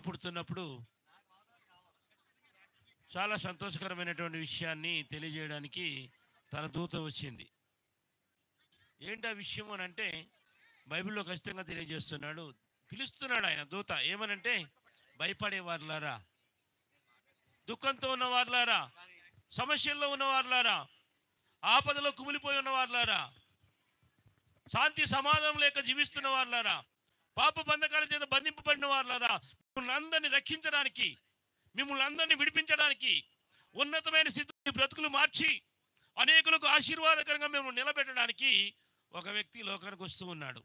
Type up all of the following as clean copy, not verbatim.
పుడుతున్నప్పుడు చాలా సంతోషకరమైనటువంటి విషయాన్ని తెలియజేయడానికి తన దూత వచ్చింది. ఏంటి ఆ విషయం అని అంటే బైబిల్లో ఖచ్చితంగా తెలియజేస్తున్నాడు. పిలుస్తున్నాడు ఆయన దూత ఏమనంటే, భయపడేవారులారా, దుఃఖంతో ఉన్నవారులారా, సమస్యల్లో ఉన్నవారులారా, ఆపదలో కుమిలిపోయి ఉన్నవారులారా, శాంతి సమాధానం లేక జీవిస్తున్న వారులారా, పాప బంధకాల చేత బంధింపబడిన వారులారా, మిమ్మల్ని అందరినీ రక్షించడానికి, మిమ్మల్ని అందరినీ విడిపించడానికి, ఉన్నతమైన స్థితిని బ్రతుకులు మార్చి అనేకులకు ఆశీర్వాదకరంగా మేము నిలబెట్టడానికి ఒక వ్యక్తి లోకానికి వస్తూ ఉన్నాడు.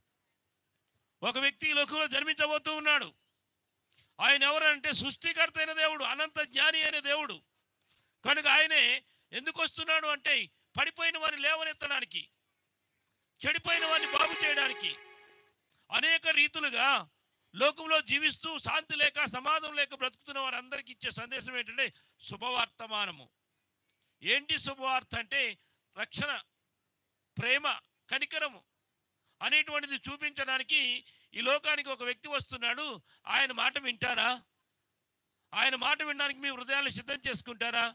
ఒక వ్యక్తి ఈ లోకంలో జన్మించబోతూ ఉన్నాడు. ఆయన ఎవరంటే సృష్టికర్త అయిన దేవుడు, అనంత జ్ఞాని అయిన దేవుడు. కనుక ఆయనే ఎందుకు వస్తున్నాడు అంటే పడిపోయిన వారిని లేవనెత్తడానికి, చెడిపోయిన వారిని బాగు చేయడానికి, అనేక రీతులుగా లోకంలో జీవిస్తూ శాంతి లేక సమాధానం లేక బ్రతుకుతున్న వారందరికీ ఇచ్చే సందేశం ఏంటంటే శుభవర్తమానము. ఏంటి శుభవార్త అంటే రక్షణ, ప్రేమ, కనికరము అనేటువంటిది చూపించడానికి ఈ లోకానికి ఒక వ్యక్తి వస్తున్నాడు. ఆయన మాట వింటారా? ఆయన మాట వినడానికి మీ హృదయాలు సిద్ధం చేసుకుంటారా?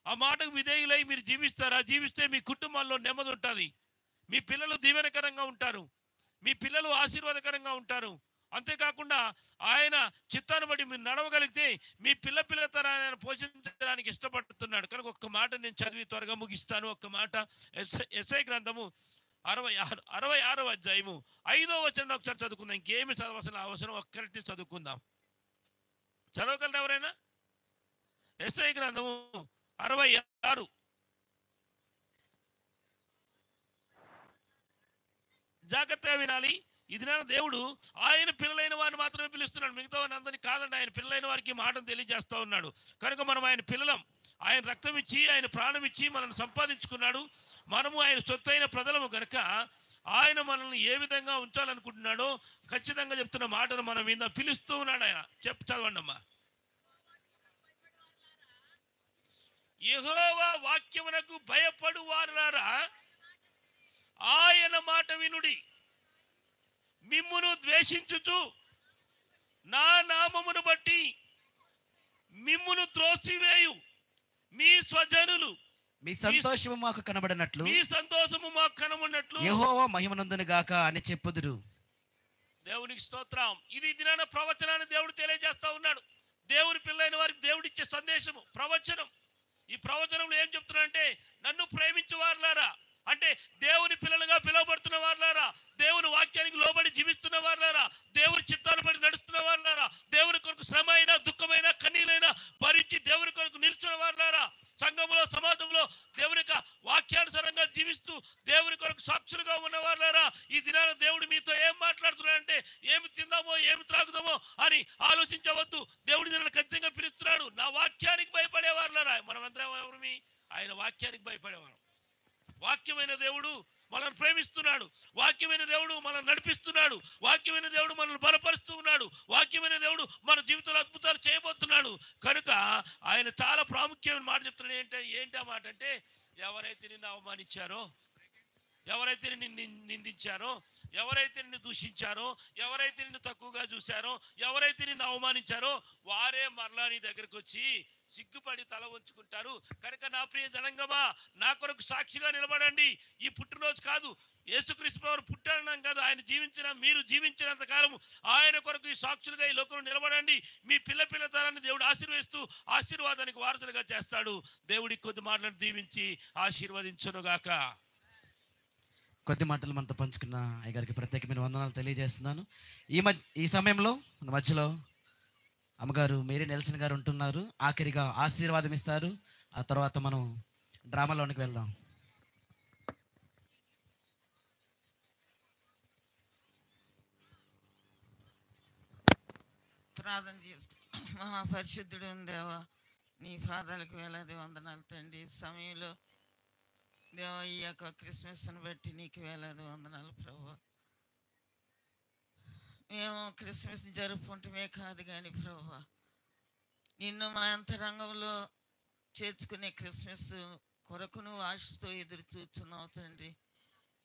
ఆ మాటకు విధేయులై మీరు జీవిస్తారా? జీవిస్తే మీ కుటుంబాల్లో నెమ్మది ఉంటుంది, మీ పిల్లలు దీవెనకరంగా ఉంటారు, మీ పిల్లలు ఆశీర్వాదకరంగా ఉంటారు. అంతేకాకుండా ఆయన చిత్తాన్ని బట్టి మీరు నడవగలిగితే మీ పిల్ల తరాన్ని ఆయన పోషించడానికి ఇష్టపడుతున్నాడు. కనుక ఒక్క మాట నేను చదివి త్వరగా ముగిస్తాను. ఒక్క మాట ఎస్ఐ గ్రంథము 66వ అధ్యాయము 5వ వచనం ఒకసారి చదువుకుందాం. ఇంకేమి చదవాల్సిన అవసరం ఒక్కరిని చదువుకుందాం. చదవగలరు ఎవరైనా? ఎస్ఐ గ్రంథము 66. జాగ్రత్తగా వినాలి. ఇది నా దేవుడు ఆయన పిల్లలైన వారిని మాత్రమే పిలుస్తున్నాడు, మిగతా వారిని అందరినీ కాదండి. ఆయన పిల్లలైన వారికి మాటను తెలియజేస్తూ ఉన్నాడు. కనుక మనం ఆయన పిల్లలం. ఆయన రక్తం ఇచ్చి, ఆయన ప్రాణం ఇచ్చి మనల్ని సంపాదించుకున్నాడు. మనము ఆయన సొత్తు అయిన ప్రజలము కనుక ఆయన మనల్ని ఏ విధంగా ఉంచాలనుకుంటున్నాడో ఖచ్చితంగా చెప్తున్న మాటను మనం మీద పిలుస్తూ ఉన్నాడు ఆయన. చదవండి అమ్మా. యెహోవా వాక్యమునకు భయపడు వారులారా ఆయన మాట వినుడి. మిమ్మును ద్వేషించుచు నా నామమును బట్టి మిమ్మును త్రోసివేయు మీ స్వజనులు మీ సంతోషము మాకు కనబడినట్లు, మీ సంతోషము మాకు కనబడినట్లు యెహోవా మహిమనందును గాక అని చెప్పుదురు. దేవునికి స్తోత్రం. ఇది దినాన ప్రవచనాన్ని దేవుడు తెలియజేస్తా ఉన్నాడు. దేవుని పిల్లైన వారికి దేవుడు ఇచ్చే సందేశము ప్రవచనం. ఈ ప్రవచనంలో ఏం చెప్తున్నాడంటే, నన్ను ప్రేమించు వారులారా అంటే దేవుని పిల్లలుగా పిలువబడుతున్న వారులారా, దేవుని వాక్యానికి లోబడి జీవిస్తున్న వారులారా, దేవుని చిత్తాలు పడి నడుస్తున్న వారులారా, దేవుని కొరకు శ్రమ అయినా దుఃఖమైనా కన్నీరైనా భరించి దేవుని కొరకు నిలుచున్న వారులారా, సంఘంలో సమాజంలో దేవుని యొక్క వాక్యానుసారంగా జీవిస్తూ దేవుని కొరకు సాక్షులుగా ఉన్న వారులారా, ఈ దినాన దేవుడు మీతో ఏం మాట్లాడుతున్నాడంటే ఏమి తిందామో ఏమి త్రాగుదామో అని ఆలోచించవద్దు. దేవుడు నిన్ను ఖచ్చితంగా పిలుస్తున్నాడు. నా వాక్యానికి భయపడేవారులారా. మనమందరం ఎవరిమి? ఆయన వాక్యానికి భయపడేవారు. వాక్యమైన దేవుడు మనల్ని ప్రేమిస్తున్నాడు. వాక్యమైన దేవుడు మనల్ని నడిపిస్తున్నాడు. వాక్యమైన దేవుడు మనల్ని బలపరుస్తూ ఉన్నాడు. వాక్యమైన దేవుడు మన జీవితంలో అద్భుతాలు చేయబోతున్నాడు. కనుక ఆయన చాలా ప్రాముఖ్యమైన మాట చెప్తున్నాడు. ఏంటి ఆ మాట అంటే, ఎవరైతే నిన్ను అవమానించారో, ఎవరైతే నిన్ను నిందించారో, ఎవరైతే నిన్ను దూషించారో, ఎవరైతే నిన్ను తక్కువగా చూశారో, ఎవరైతే నిన్ను అవమానించారో వారే మరలా నీ దగ్గరకు వచ్చి సిగ్గుపడి తల ఉంచుకుంటారు. కనుక నా ప్రియ జనంగమా, నా కొరకు సాక్షిగా నిలబడండి. ఈ పుట్టినరోజు కాదు, యేసుక్రీస్తు వారు పుట్టినాం కాదు, ఆయన మీరు జీవించినంత కాలం ఆయన కొరకు ఈ సాక్షులుగా ఈ లోకంలో నిలబడండి. మీ పిల్ల తరాన్ని దేవుడు ఆశీర్వదిస్తూ ఆశీర్వాదానికి వారసులుగా చేస్తాడు. దేవుడి కొద్ది మాటలను దీవించి ఆశీర్వదించునుగాక. కొద్ది మాటలు మనతో పంచుకున్న అయ్యగారికి ప్రత్యేకమైన వందనాలు తెలియజేస్తున్నాను. ఈ సమయంలో మన మధ్యలో అమ్మగారు మేరీ నెల్సన్ గారు ఉంటున్నారు. ఆఖరిగా ఆశీర్వాదం ఇస్తారు. ఆ తర్వాత మనం డ్రామాలోనికి వెళ్దాం. ప్రార్థన చేస్తూ, మహాపరిశుద్ధుడు దేవా, నీ పాదాలకు వేలాది వందనాలు తండ్రి. సమయంలో దేవా, ఈ యొక్క క్రిస్మస్ని బట్టి నీకు వేలాది వందనాలు ప్రభువా. మేము క్రిస్మస్ జరుపుకుంటమే కాదు కానీ ప్రభువా, నిన్ను మా అంతరంగంలో చేర్చుకునే క్రిస్మస్ కొరకు నువ్వు ఆశతో ఎదురు చూస్తున్నావు తండ్రి.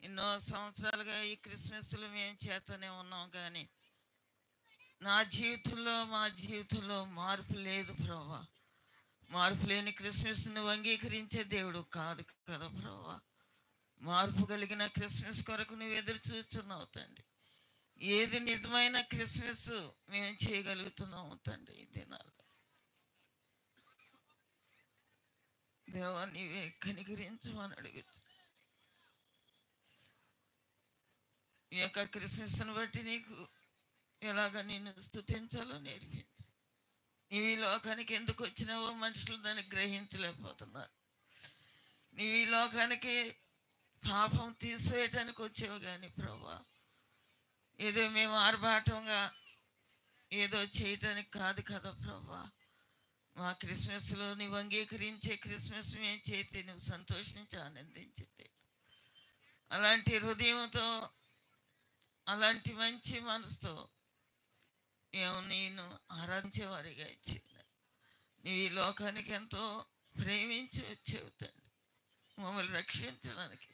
ఎన్నో సంవత్సరాలుగా ఈ క్రిస్మస్లు మేము చేతనే ఉన్నాం కానీ నా జీవితంలో మా జీవితంలో మార్పు లేదు ప్రభా. మార్పు లేని క్రిస్మస్ నువ్వు అంగీకరించే దేవుడు కాదు కదా ప్రభా. మార్పు కలిగిన క్రిస్మస్ కొరకు నువ్వు ఎదురు చూస్తున్నావు తండ్రి. ఏది నిజమైన క్రిస్మస్ మేము చేయగలుగుతున్నాము తండ్రి ఈ దినాల్లో. దేవా నీవే కనికరించమని అడుగుతు. ఈ యొక్క క్రిస్మస్ని బట్టి నీకు ఎలాగ నిన్ను స్తుతించాలో నేర్పించు. నీవు ఈ లోకానికి ఎందుకు వచ్చినావో మనుషులు దాన్ని గ్రహించలేకపోతున్నారు. నీవు ఈ లోకానికి పాపం తీసివేయటానికి వచ్చావు కానీ ప్రభా, ఏదో మేము ఆర్భాటంగా ఏదో చేయటానికి కాదు కదా ప్రభా. మా క్రిస్మస్లో నువ్వు అంగీకరించే క్రిస్మస్ మేము చేతి నువ్వు సంతోషించి ఆనందించింది. అలాంటి హృదయంతో అలాంటి మంచి మనసుతో మేము నేను ఆరాధించేవారిగా ఇచ్చింది. నువ్వు ఈ లోకానికి ఎంతో ప్రేమించి వచ్చేవు తండ్రి. మమ్మల్ని రక్షించడానికి,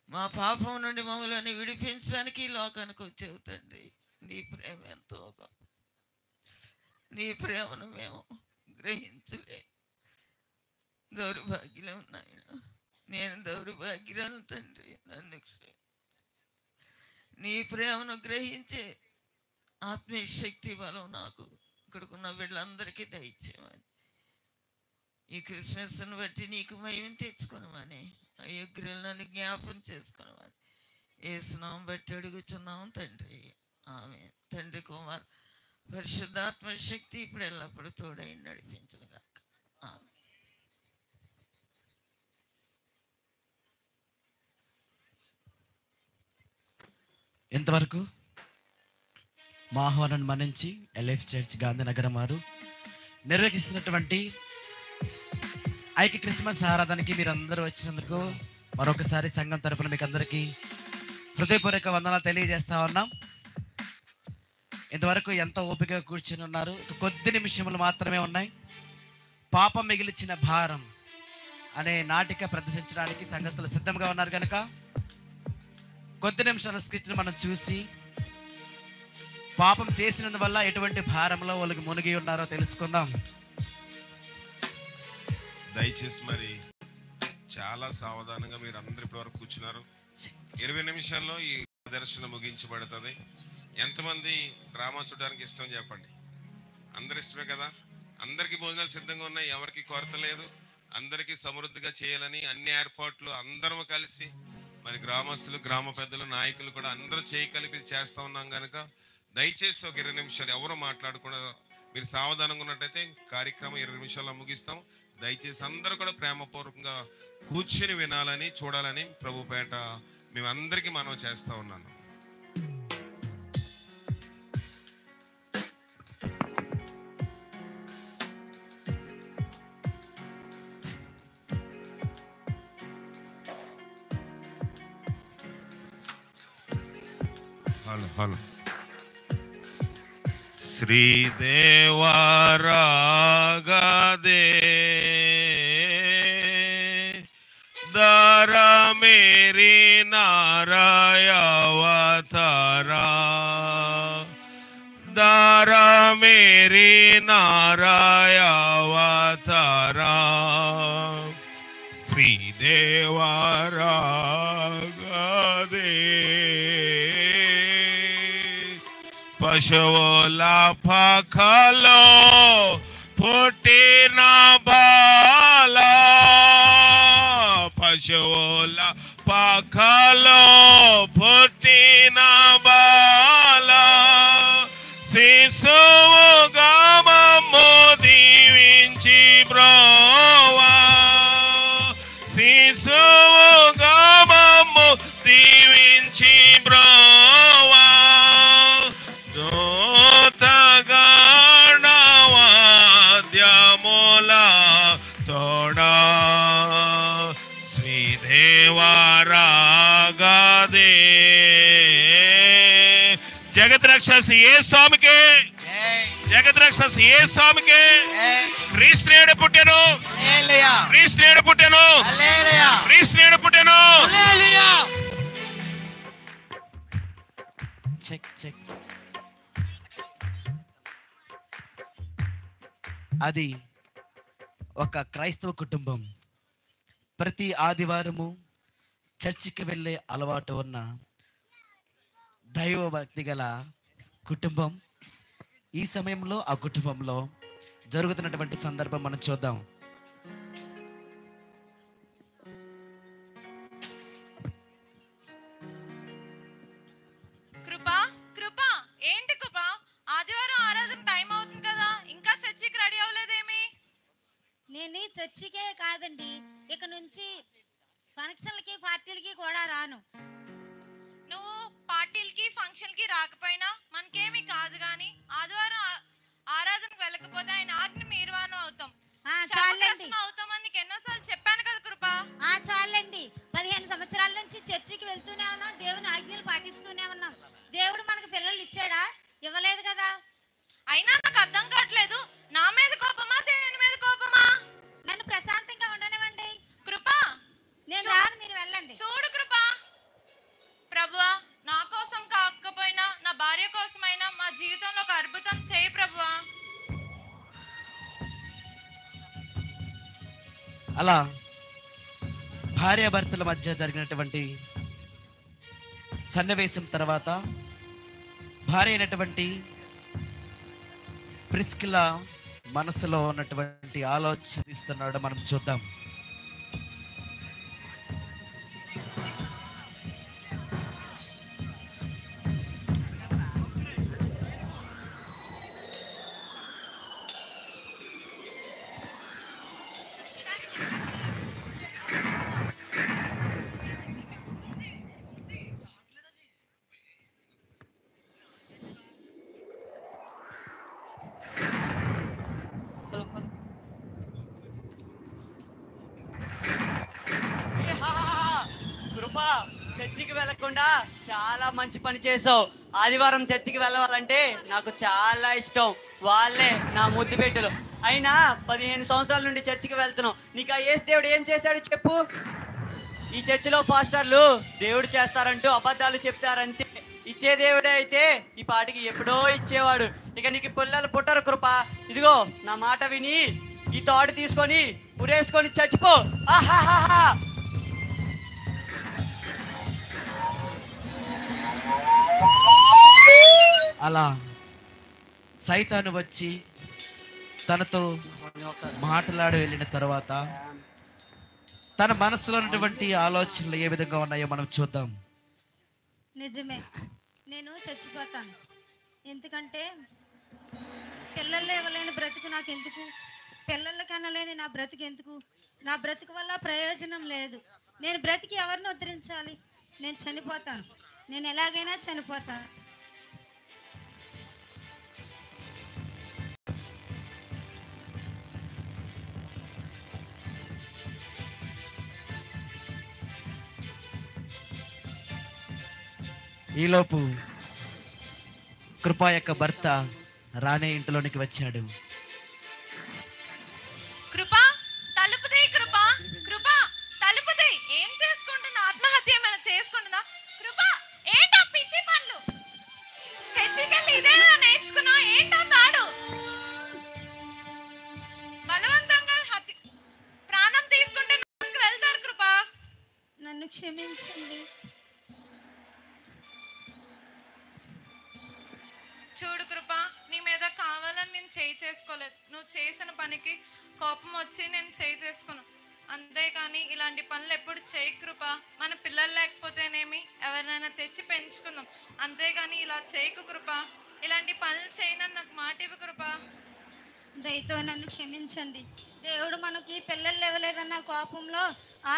మా పాపం నుండి మమ్మల్ని విడిపించడానికి ఈ లోకానికి వచ్చేవు తండ్రి. నీ ప్రేమ ఎంతో గొప్ప. నీ ప్రేమను మేము గ్రహించలే. దౌర్భాగ్యం నాయన, నేను దౌర్భాగ్యాలను తండ్రి, నన్ను నీ ప్రేమను గ్రహించే ఆత్మీయ శక్తి బలం నాకు ఇక్కడికున్న వీళ్ళందరికీ దయచేయమని, ఈ క్రిస్మస్ని బట్టి నీకు మహిమను తెచ్చుకోనమని, అయోగ్యులను జ్ఞాపం చేసుకున్నామని యేసు నామమున బట్టి అడుగుచున్నాం తండ్రి. ఆమేన్. తండ్రి కుమార్ పరిశుద్ధాత్మ శక్తి ఇప్పుడు ఎల్లప్పుడూ తోడై నడిపించుగాక. ఆమేన్. ఇంతవరకు మా ఆహ్వానాన్ని మన్నించి ఎల్ఎఫ్ చర్చ్ గాంధీనగరం వారు నిర్వహిస్తున్నటువంటి ఐక్య క్రిస్మస్ ఆరాధనకి మీరందరూ వచ్చినందుకు మరొకసారి సంఘం తరపున మీకు అందరికీ హృదయపూర్వక వందనాలు తెలియజేస్తా ఉన్నాం. ఇంతవరకు ఎంతో ఓపికగా కూర్చుని ఉన్నారు. కొద్ది నిమిషములు మాత్రమే ఉన్నాయి. పాపం మిగిలిచిన భారం అనే నాటిక ప్రదర్శించడానికి సంఘస్థులు సిద్ధంగా ఉన్నారు కనుక కొద్ది నిమిషాల స్క్రిప్ట్ని మనం చూసి పాపం చేసినందువల్ల ఎటువంటి భారంలో వాళ్ళకి మునిగి ఉన్నారో తెలుసుకుందాం. దయచేసి మరి చాలా సావధానంగా మీరు అందరు ఇప్పటి వరకు కూర్చున్నారు. 20 నిమిషాల్లో ఈ దర్శనం ముగించబడుతుంది. ఎంతమంది డ్రామా చూడడానికి ఇష్టం చెప్పండి. అందరు ఇష్టమే కదా? అందరికీ భోజనాలు సిద్ధంగా ఉన్నాయి, ఎవరికి కొరత లేదు. అందరికీ సమృద్ధిగా చేయాలని అన్ని ఏర్పాట్లు అందరం కలిసి మరి గ్రామస్తులు, గ్రామ పెద్దలు, నాయకులు కూడా అందరూ చేయగలిపి చేస్తూ ఉన్నాం కనుక దయచేసి ఒక 20 నిమిషాలు ఎవరు మాట్లాడకుండా మీరు సావధానంగా ఉన్నట్టయితే కార్యక్రమం 20 నిమిషాల్లో ముగిస్తాం. దయచేసి అందరూ కూడా ప్రేమపూర్వకంగా కూర్చుని వినాలని, చూడాలని ప్రభుపేట మేమందరికీ మనం చేస్తూ ఉన్నాను. హలో హలో శ్రీదేవారాగదే దారా మేరీ నారాయవతారా, దారా మేరీ నారాయవతారా, శ్రీదేవారాగదే పశువుల పఖలో పుట్టిన బాల, పశువుల పఖలో పుట్టిన బాల, శిశువుగా మమ్ము దీవించి బ్రోవా, శిశువుగా మమ్ము దీవించి బ్రోవా, దూతగణవాద్యముల తోడా శ్రీదేవారాగదే. జగత్ రక్షసి ఏ స్వామికి, జగత్ రక్షసి ఏ స్వామికి. క్రీస్తునేడు పుట్టెను, క్రీస్తునేడు పుట్టెను, క్రీస్తునేడు పుట్టెను. Check check. అది ఒక క్రైస్తవ కుటుంబం. ప్రతి ఆదివారము చర్చికి వెళ్ళే అలవాటు ఉన్న దైవభక్తి గల కుటుంబం. ఈ సమయంలో ఆ కుటుంబంలో జరుగుతున్నటువంటి సందర్భం మనం చూద్దాం. కృపా కృపా ఏంటి కృపా, ఆదివారం ఆరాధన టైం అవుతుంది కదా, ఇంకా చర్చికి రెడీ అవ్వలేదేమి? నేను ఈ చర్చికే కాదండి, ఇక నుంచి ఫంక్షన్లకి పార్టీలకి కూడా రాను. నువ్వు పార్టీలకి ఫంక్షన్కి రాకపోయినా మనకేమీ కాదు, కానీ ఆదివారం ఆరాధనకు వెళ్ళకపోతే ఆయన ఆజ్ఞ మీరువానం అవుతాం, చాలండి అవుతామని నీకు ఎన్నోసార్లు చెప్పాను కదా కృపా. చాలండి. 15 సంవత్సరాల నుంచి చర్చికి వెళ్తూనే ఉన్నాం, దేవుని ఆజ్ఞలు పాటిస్తూనే ఉన్నాం. దేవుడు మనకు పిల్లలు ఇచ్చాడా? ఇవ్వలేదు కదా. అయినా నాకు అర్థం కావట్లేదు, నా మీద కోపమా దేవుని మీద కోపమా? నన్ను ప్రశాంతంగా ఉండనివ్వండి. కృపా నేను రాను, మీరు వెళ్ళండి. చూడు కృపా, ప్రభువా నా కోసం కాకపోయినా నా భార్య కోసమైనా మా జీవితంలో ఒక అద్భుతం చేయి ప్రభువా. అలా భార్యాభర్తల మధ్య జరిగినటువంటి సన్నివేశం తర్వాత భార్య అయినటువంటి ప్రిస్కిలా మనసులో ఉన్నటువంటి ఆలోచన ఇస్తున్నాడు మనం చూద్దాం. కృపా, చర్చికి వెళ్ళకుండా చాలా మంచి పని చేసావు. ఆదివారం చర్చికి వెళ్ళాలంటే నాకు చాలా ఇష్టం. వాళ్ళే నా ముద్దు బిడ్డలు. అయినా 15 సంవత్సరాల నుండి చర్చికి వెళ్తున్నావు. నీకు ఆ యేసు దేవుడు ఏం చేశాడు చెప్పు? ఈ చర్చిలో పాస్టర్లు దేవుడు చేస్తారంటూ అబద్ధాలు చెప్తారంతే. ఇచ్చే దేవుడే అయితే ఈ పాటికి ఎప్పుడో ఇచ్చేవాడు. ఇక నీకు పిల్లలు పుట్టరు కృపా. ఇదిగో నా మాట విని ఈ తాడు తీసుకొని ఉరేసుకొని చచ్చిపో. ఆహాహాహా. అలా సైతాను వచ్చి తనతో మాట్లాడి వెళ్ళిన తర్వాత తన మనసులో ఉన్నటువంటి ఆలోచనలు ఏ విధంగా ఉన్నాయో మనం చూద్దాం. నిజమే, నేను చచ్చిపోతాను. ఎందుకంటే పిల్లలు ఇవ్వలేని బ్రతుకు నాకు ఎందుకు? పిల్లలు కనలేని నా బ్రతుకు ఎందుకు? నా బ్రతుకు వల్ల ప్రయోజనం లేదు. నేను బ్రతికి ఎవరిని ఉద్ధరించాలి? నేను చనిపోతాను. నేను ఎలాగైనా చనిపోతాను. ఈలోపు కృపా యొక్క భర్త రాణి ఇంటిలోనికి వచ్చాడు. కృపా తలుపు తీయి, కృపా కృపా తలుపు తీయి. ఏం చేసుకుంటున్నా? ఆత్మహత్య ఏమైనా చేసుకుంటుందా? కృపా ఏంటా పిచ్చి పనులు? చర్చికి వెళ్ళి ఇదేనా నేర్చుకున్నా? ఏంటో తాడు బలవంతంగా ప్రాణం తీసుకుంటే వెళ్తారు. కృపా నన్ను క్షమించండి. చూడు కృపా, నీ మీద కావాలని నేను చేయి చేసుకోలేదు. నువ్వు చేసిన పనికి కోపం వచ్చి నేను చేయి చేసుకున్నాను. అంతేకాని ఇలాంటి పనులు ఎప్పుడు చేయి కృపా. మన పిల్లలు లేకపోతేనేమి ఎవరినైనా తెచ్చి పెంచుకుందాం, అంతేగాని ఇలా చేయకు కృపా. ఇలాంటి పనులు చేయనని నాకు మాట ఇవ్వు కృపా. దయతో నన్ను క్షమించండి. దేవుడు మనకి పిల్లలు ఇవ్వలేదన్న కోపంలో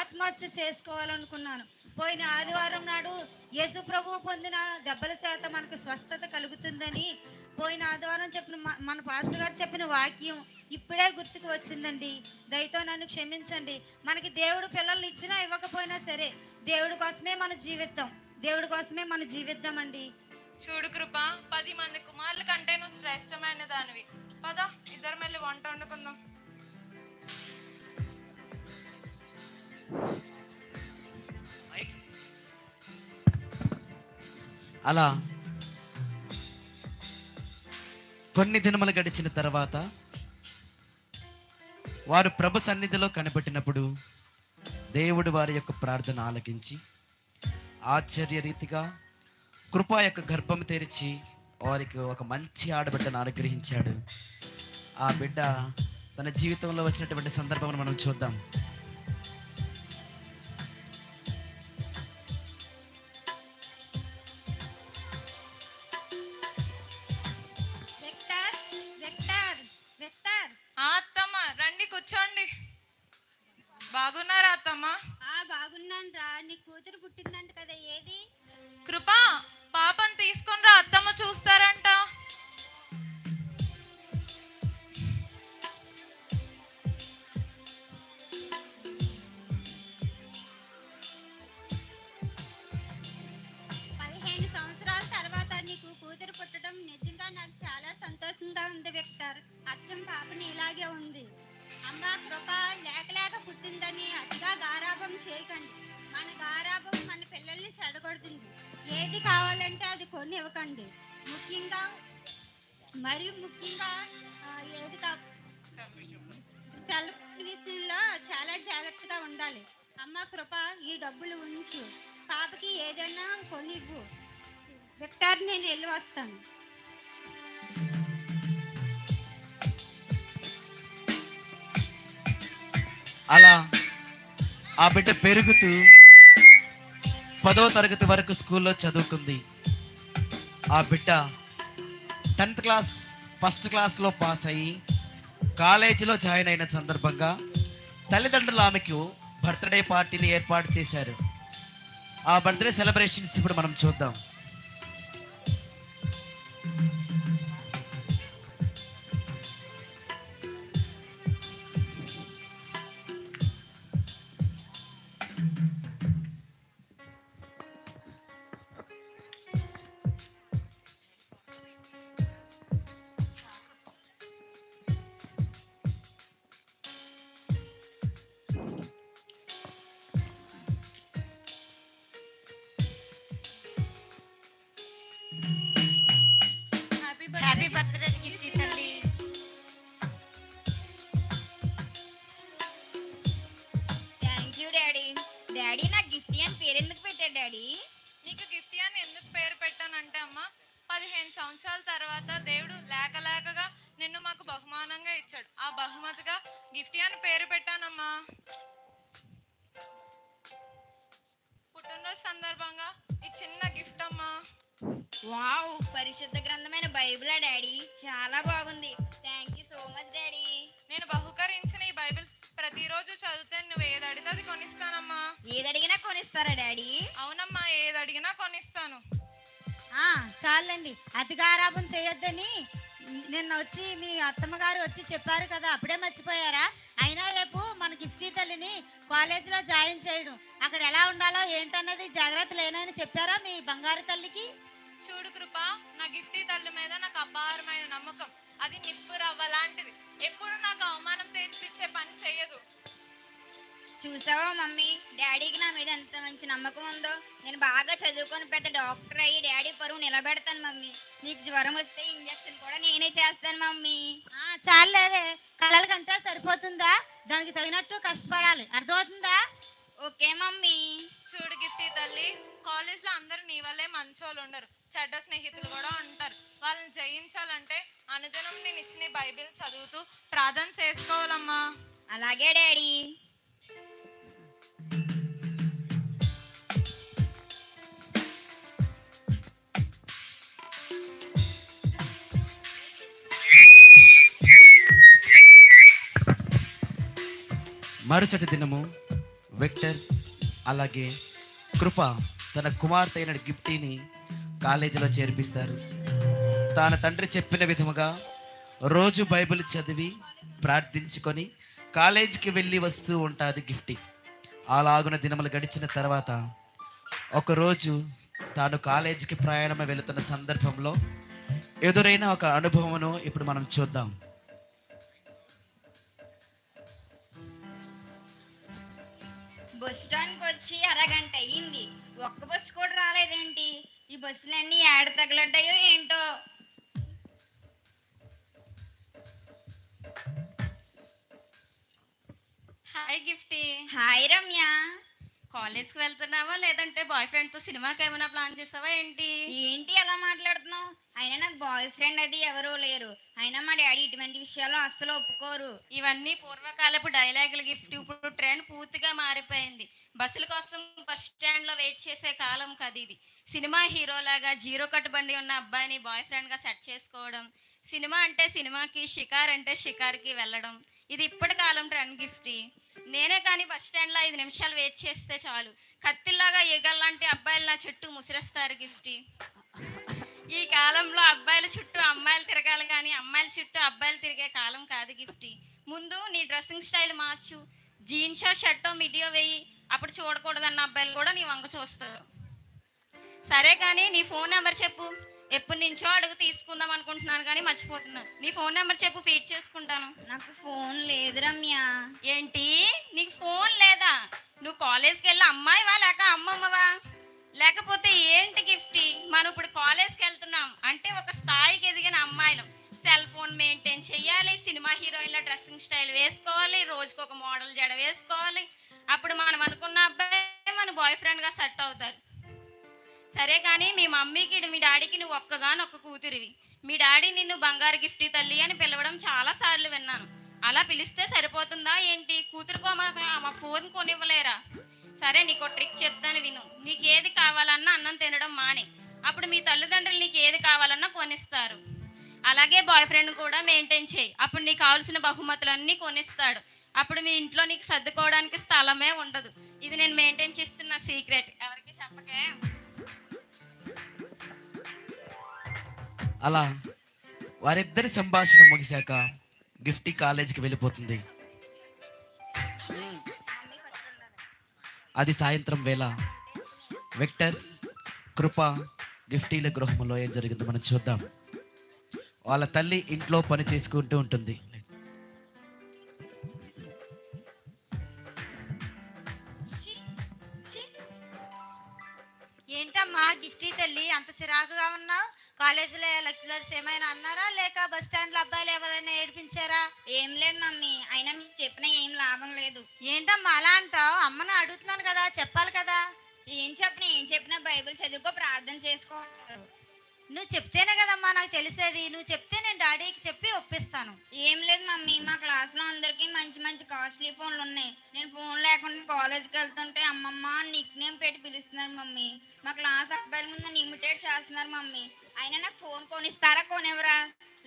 ఆత్మహత్య చేసుకోవాలనుకున్నాను. పోయిన ఆదివారం నాడు యేసు ప్రభువు పొందిన దెబ్బల చేత మనకు స్వస్థత కలుగుతుందని పోయిన ఆదివారం చెప్పిన మన పాస్టర్ గారు చెప్పిన వాక్యం ఇప్పుడే గుర్తుకు వచ్చిందండి. దయతో నన్ను క్షమించండి. మనకి దేవుడు పిల్లలు ఇచ్చినా ఇవ్వకపోయినా సరే దేవుడి కోసమే మన జీవితం, దేవుడి కోసమే మన జీవితం అండి. చూడు కృపా, 10 మంది కుమారుల కంటే నువ్వు శ్రేష్టమైన దానివి. పద ఇద్దరం వెళ్ళి వంట వండుకుందాం. అలా కొన్ని దినములు గడిచిన తర్వాత వారు ప్రభు సన్నిధిలో కనిపెట్టినప్పుడు దేవుడు వారి యొక్క ప్రార్థన ఆలకించి ఆశ్చర్య రీతిగా కృప యొక్క గర్భం తెరిచి వారికి ఒక మంచి ఆడబిడ్డను అనుగ్రహించాడు. ఆ బిడ్డ తన జీవితంలో వచ్చినటువంటి సందర్భం మనం చూద్దాం. విక్టర్ విక్టర్ విక్టర్ అత్తమ్మ రండి కూర్చోండి. బాగున్నారా అత్తమ్మ? బాగున్నాను రా. నీ కూతురు పుట్టిందంట కదా, ఏది? కృపా పాపను తీసుకొని రా, అత్తమ్మ చూస్తారంట. సంతోషంగా ఉంది విక్టర్. అచ్చం పాపని ఇలాగే ఉంది. అమ్మ కృప లేక లేక పుట్టిందని అతిగా గారాబం చేయకండి. మన గారాబం మన పిల్లల్ని చెడగొడుతుంది. ఏది కావాలంటే అది కొని ఇవ్వకండి. ముఖ్యంగా ఏది సెల్ విషయంలో చాలా జాగ్రత్తగా ఉండాలి. అమ్మ కృప ఈ డబ్బులు ఉంచు, పాపకి ఏదైనా కొనివ్వు. విక్టర్ నేను వెళ్ళి వస్తాను. అలా ఆ బిడ్డ పెరుగుతూ 10వ తరగతి వరకు స్కూల్లో చదువుకుంది. ఆ బిడ్డ 10th క్లాస్ ఫస్ట్ క్లాస్లో పాస్ అయ్యి కాలేజీలో జాయిన్ అయిన సందర్భంగా తల్లిదండ్రులు ఆమెకు బర్త్డే పార్టీని ఏర్పాటు చేశారు. ఆ బర్త్డే సెలబ్రేషన్స్ ఇప్పుడు మనం చూద్దాం. హ్యాపీ బర్త్డే గిఫ్టీ తల్లి. Thank you daddy. డాడీ నాకు గిఫ్టీ అని పేరు ఎందుకు పెట్టాడు డాడీ? నీకు గిఫ్టీ అని ఎందుకు పేరు పెట్టానంటే అమ్మ, 15 సంవత్సరాల తర్వాత దేవుడు లేకగా నిన్ను మాకు బహుమానంగా ఇచ్చాడు. ఆ బహుమతిగా గిఫ్టీ అని పేరు పెట్టానమ్మా. పుట్టినరోజు సందర్భంగా ఈ చిన్న గిఫ్ట్ అమ్మా. వావ్, పరిశుద్ధ గ్రంథమైన బైబిలా డాడీ? చాలా బాగుంది. Thank you so much daddy. నేను బహుకరించిన ఈ బైబిల్ ప్రతిరోజు చదివితే నువ్వు ఏది అడిగితే అది కొనిస్తానమ్మా. ఏది అడిగినా కొనిస్తారా డాడీ? అవునమ్మా, ఏది అడిగినా కొనిస్తాను. చాలండి, అతి గారాబం చేయొద్దని నిన్న వచ్చి మీ అత్తమ్మగారు వచ్చి చెప్పారు కదా, అప్పుడే మర్చిపోయారా? అయినా రేపు మన గిఫ్టీ తల్లిని కాలేజీలో జాయిన్ చేయడం, అక్కడ ఎలా ఉండాలో ఏంటన్నది జాగ్రత్త లేనని చెప్పారా మీ బంగారు తల్లికి? చూడు కృప, నా గిఫ్టీ తల్లి మీద నాకు అపారమైన నమ్మకం. అది నిప్పు రవ్వ లాంటిది. ఎప్పుడు నాకు అవమానం తెప్పించే పని చెయ్యదు. చూసావా మమ్మీ, డాడీకి నా మీద ఎంత మంచి నమ్మకం ఉందో. నేను బాగా చదువుకొని పెద్ద డాక్టర్ అయ్యి డాడీ పరువు నిలబెడతాను మమ్మీ. నీకు జ్వరం వస్తే ఇంజక్షన్ కూడా నేనే చేస్తాను మమ్మీ. చాలేదే, కళల కంటే సరిపోతుందా? దానికి తగినట్టు కష్టపడాలి, అర్థమవుతుందా? Okay mummy. చూడు గిఫ్టీ తల్లి, కాలేజ్లో అందరూ నీ వల్లే మంచోళ్ళు ఉండరు, చెడ్డ స్నేహితులు కూడా ఉంటారు. వాళ్ళని జయించాలంటే అనుదినం నేను ఇచ్చిన బైబిల్ చదువుతూ ప్రార్థన చేసుకోవాలమ్మా. అలాగే డాడీ. మరుసటి దినము విక్టర్ అలాగే కృప తన కుమార్తె అయిన గిఫ్టీని కాలేజీలో చేర్పిస్తారు. తన తండ్రి చెప్పిన విధముగా రోజు బైబిల్ చదివి ప్రార్థించుకొని కాలేజీకి వెళ్ళి వస్తూ ఉంటుంది గిఫ్టీ. అలాగున దినములు గడిచిన తర్వాత ఒకరోజు తాను కాలేజీకి ప్రయాణం వెళుతున్న సందర్భంలో ఎదురైన ఒక అనుభవమును ఇప్పుడు మనం చూద్దాం. బస్ స్టాండ్కి వచ్చి అరగంట అయ్యింది, ఒక్క బస్సు కూడా రాలేదేంటి? ఈ బస్సులన్నీ ఏడ తగలడ్డాయో ఏంటో. హాయ్ గిఫ్టీ. హాయ్ రమ్య. కాలేజ్కి వెళ్తున్నావా లేదంటే బాయ్ ఫ్రెండ్తో సినిమాకి ఏమైనా ప్లాన్ చేసావా ఏంటి? ఏంటి అలా మాట్లాడుతున్నావు? అయినా నాకు బాయ్ ఫ్రెండ్ అది ఎవరూ లేరు. అయినా మా డాడీ ఇటువంటి విషయాల్లో అస్సలు ఒప్పుకోరు. ఇవన్నీ పూర్వకాలపు డైలాగులు గిఫ్ట్. ఇప్పుడు ట్రెండ్ పూర్తిగా మారిపోయింది. బస్సుల కోసం బస్ స్టాండ్లో వెయిట్ చేసే కాలం కదా ఇది. సినిమా హీరోలాగా జీరో కట్ బండి ఉన్న అబ్బాయిని బాయ్ ఫ్రెండ్గా సెట్ చేసుకోవడం, సినిమా అంటే సినిమాకి, షికార్ అంటే షికార్కి వెళ్ళడం, ఇది ఇప్పటి కాలం ట్రెండ్ గిఫ్టీ. నేనే కానీ బస్ స్టాండ్లో 5 నిమిషాలు వెయిట్ చేస్తే చాలు కత్తిల్లాగా ఈగల్లాంటి అబ్బాయిలు నా చుట్టూ ముసిరేస్తారు గిఫ్టీ. ఈ కాలంలో అబ్బాయిల చుట్టూ అమ్మాయిలు తిరగాలి కానీ అమ్మాయిల చుట్టూ అబ్బాయిలు తిరిగే కాలం కాదు గిఫ్టీ. ముందు నీ డ్రెస్సింగ్ స్టైల్ మార్చు, జీన్సో షర్టో మిడియో వేయి, అప్పుడు చూడకూడదన్న అబ్బాయిలు కూడా నీ వంక చూస్తారు. సరే కానీ నీ ఫోన్ నెంబర్ చెప్పు. ఎప్పటి నుంచో అడుగు తీసుకుందాం అనుకుంటున్నాను కానీ మర్చిపోతున్నాను. నీ ఫోన్ నెంబర్ చెప్పు, ఫీడ్ చేసుకుంటాను. నాకు ఫోన్ లేదు రమ్య. ఏంటి నీకు ఫోన్ లేదా? నువ్వు కాలేజ్కి వెళ్ళి అమ్మాయివా లేక అమ్మమ్మవా? లేకపోతే ఏంటి గిఫ్టీ? మనం ఇప్పుడు కాలేజ్కి వెళ్తున్నాం అంటే ఒక స్థాయికి ఎదిగిన అమ్మాయిలు. సెల్ ఫోన్ మెయింటైన్ చేయాలి, సినిమా హీరోయిన్ల డ్రెస్సింగ్ స్టైల్ వేసుకోవాలి, రోజుకు ఒక మోడల్ జడ వేసుకోవాలి. అప్పుడు మనం అనుకున్న అబ్బాయి మన బాయ్ ఫ్రెండ్గా సెట్ అవుతారు. సరే కానీ మీ మమ్మీకి మీ డాడీకి నువ్వు ఒక్కగానొక్క కూతురివి. మీ డాడీ నిన్ను బంగారు గిఫ్టీ తల్లి అని పిలవడం చాలా సార్లు విన్నాను. అలా పిలిస్తే సరిపోతుందా ఏంటి? కూతురుకో మా ఫోన్ కొనివ్వలేరా? సరే నీకు ట్రిక్ చెప్తాను విను. నీకు ఏది కావాలన్నా అన్నం తినడం మానే, అప్పుడు మీ తల్లిదండ్రులు నీకు ఏది కావాలన్నా కొనిస్తారు. అలాగే బాయ్ ఫ్రెండ్ కూడా మెయింటైన్ చేయి, అప్పుడు నీకు కావాల్సిన బహుమతులన్నీ కొనిస్తాడు. అప్పుడు మీ ఇంట్లో నీకు సర్దుకోవడానికి స్థలమే ఉండదు. ఇది నేను మెయింటైన్ చేస్తున్న సీక్రెట్, ఎవరికి చెప్పకే. అలా వారిద్దరి సంభాషణ ముగిశాక గిఫ్టీ కాలేజీకి వెళ్ళిపోతుంది. అది సాయంత్రం వేళ. విక్టర్, కృప, గిఫ్టీల గృహంలో ఏం జరిగిందో మనం చూద్దాం. వాళ్ళ తల్లి ఇంట్లో పని చేసుకుంటూ ఉంటుంది. ఏంటమ్మా గిఫ్టీ తల్లి అంత చిరాకుగా ఉన్నావు? కాలేజీలో లెక్చరర్స్ ఏమైనా అన్నారా లేక బస్ స్టాండ్లో అబ్బాయిలు ఎవరైనా ఏడిపించారా? ఏం లేదు మమ్మీ, అయినా మీకు చెప్పినా ఏం లాభం లేదు. ఏంటమ్మా అలా అంటావు? అమ్మని అడుగుతున్నాను కదా, చెప్పాలి కదా. ఏం చెప్పినా బైబిల్ చదువుకో, ప్రార్థన చేసుకో. నువ్వు చెప్తేనే కదమ్మా నాకు తెలిసేది. నువ్వు చెప్తే నేను డాడీకి చెప్పి ఒప్పిస్తాను. ఏం లేదు మమ్మీ, మా క్లాస్లో అందరికీ మంచి మంచి కాస్ట్లీ ఫోన్లు ఉన్నాయి. నేను ఫోన్ లేకుండా కాలేజ్కి వెళ్తుంటే అమ్మమ్మ నిక్ నేమ్ పెట్టి పిలుస్తున్నారు మమ్మీ. మా క్లాస్ అబ్బాయిల ముందు నన్ను ఇమిటేట్ చేస్తున్నారు మమ్మీ. అయినా నాకు ఫోన్ కొనిస్తారా కొనివ్వరా?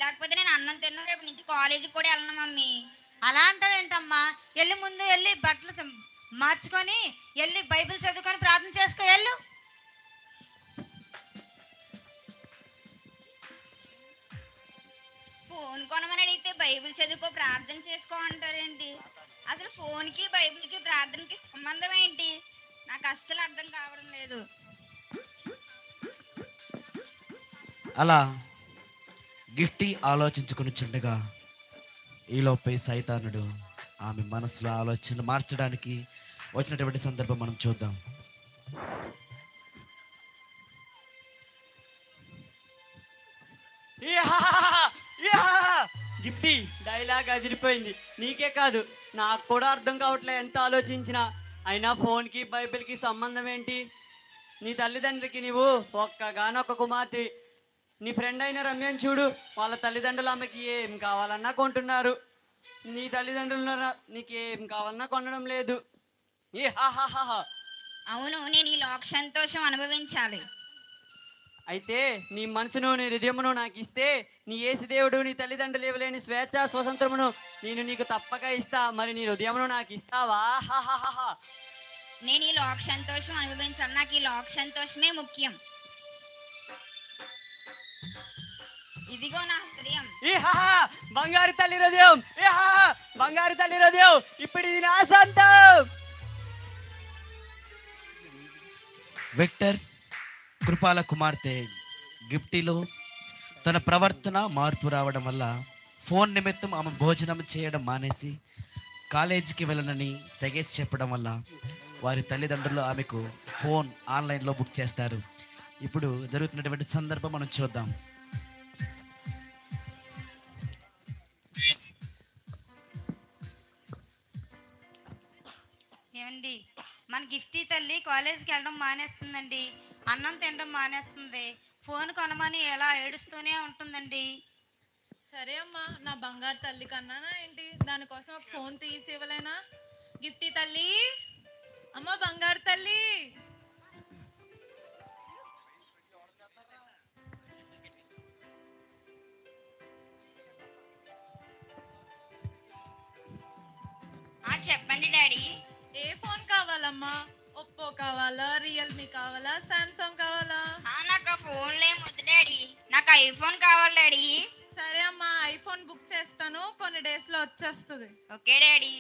లేకపోతే నేను అన్నం తిన్నా, రేపు నుంచి కాలేజీకి కూడా వెళ్ళను మమ్మీ. అలా అంటదేంటమ్మా? ముందు వెళ్ళి బట్టలు మార్చుకొని వెళ్ళి బైబిల్ చదువుకొని ప్రార్థన చేసుకో. వెళ్ళు. ఫోన్ కొనమని అడిగితే బైబిల్ చదువుకో, ప్రార్థన చేసుకో అంటారేంటి? అసలు ఫోన్కి బైబిల్కి ప్రార్థనకి సంబంధం ఏంటి? నాకు అస్సలు అర్థం కావడం లేదు. అలా గిఫ్టీ ఆలోచించుకుని చుండగా ఈలోపై సైతానుడు ఆమె మనసులో ఆలోచనలు మార్చడానికి వచ్చినటువంటి సందర్భం మనం చూద్దాం. గిఫ్టీ డైలాగ్ అదిరిపోయింది. నీకే కాదు నాకు కూడా అర్థం కావట్లే ఎంత ఆలోచించినా. అయినా ఫోన్కి బైబిల్కి సంబంధం ఏంటి? నీ తల్లిదండ్రులకి నీవు ఒక్కగానొక్క కుమార్తె. నీ ఫ్రెండ్ అయిన రమ్యని చూడు, వాళ్ళ తల్లిదండ్రులు ఆమెకి ఏం కావాలన్నా కొంటున్నారు. నీ తల్లిదండ్రులు నీకు ఏం కావాలన్నా కొనడం లేదు. అవును, నేను ఈ లోక సంతోషం అనుభవించాలి. అయితే నీ మనసును నీ హృదయమును నాకు ఇస్తే నీ యేసు దేవుడు నీ తల్లిదండ్రులు ఇవ్వలేని స్వేచ్ఛ స్వతంత్రమును నేను నీకు తప్పక ఇస్తా. మరి నీ హృదయమును నాకు ఇస్తావా? నేను ఈ లోక సంతోషం అనుభవించాలి. నాకు ఈ లోక సంతోషమే ముఖ్యం. ఇదిగో నా హృదయం. బంగారు తల్లి హృదయం, బంగారు తల్లి హృదయం, ఇప్పుడు ఇది నా సొంతం. విక్టర్, కృపాల కుమార్తె గిఫ్టీలో తన ప్రవర్తన మార్పు రావడం వల్ల ఫోన్ నిమిత్తం ఆమె భోజనం చేయడం మానేసి కాలేజీకి వెళ్ళనని తెగేసి చెప్పడం వల్ల వారి తల్లిదండ్రులు ఆమెకు ఫోన్ ఆన్లైన్లో బుక్ చేస్తారు. ఇప్పుడు జరుగుతున్నటువంటి సందర్భం మనం చూద్దాం. ఏమండి మన గిఫ్టీ తల్లి కాలేజీకి వెళ్ళడం మానేస్తుందండి, అన్నం తినడం మానేస్తుంది, ఫోన్ కొనమని ఎలా ఏడుస్తూనే ఉంటుందండి. సరే అమ్మా, నా బంగారు తల్లి కన్నానా ఏంటి, దానికోసం ఒక ఫోన్ తీసి ఇవ్వలేనా? గిఫ్టీ తల్లి, అమ్మ బంగారు తల్లి. చెప్పండి డాడీ. ఏ ఫోన్ కావాలమ్మా? ఒప్పో కావాలా, రియల్మీ కావాలా, సామ్సంగ్ కావాలా? నాకు ఫోన్లు ఏం వద్దు డాడీ, నాకు ఐఫోన్ కావాలి డాడీ. సరే అమ్మా, ఐఫోన్ బుక్ చేస్తాను, కొన్ని డేస్ లో వచ్చేస్తుంది. Okay daddy.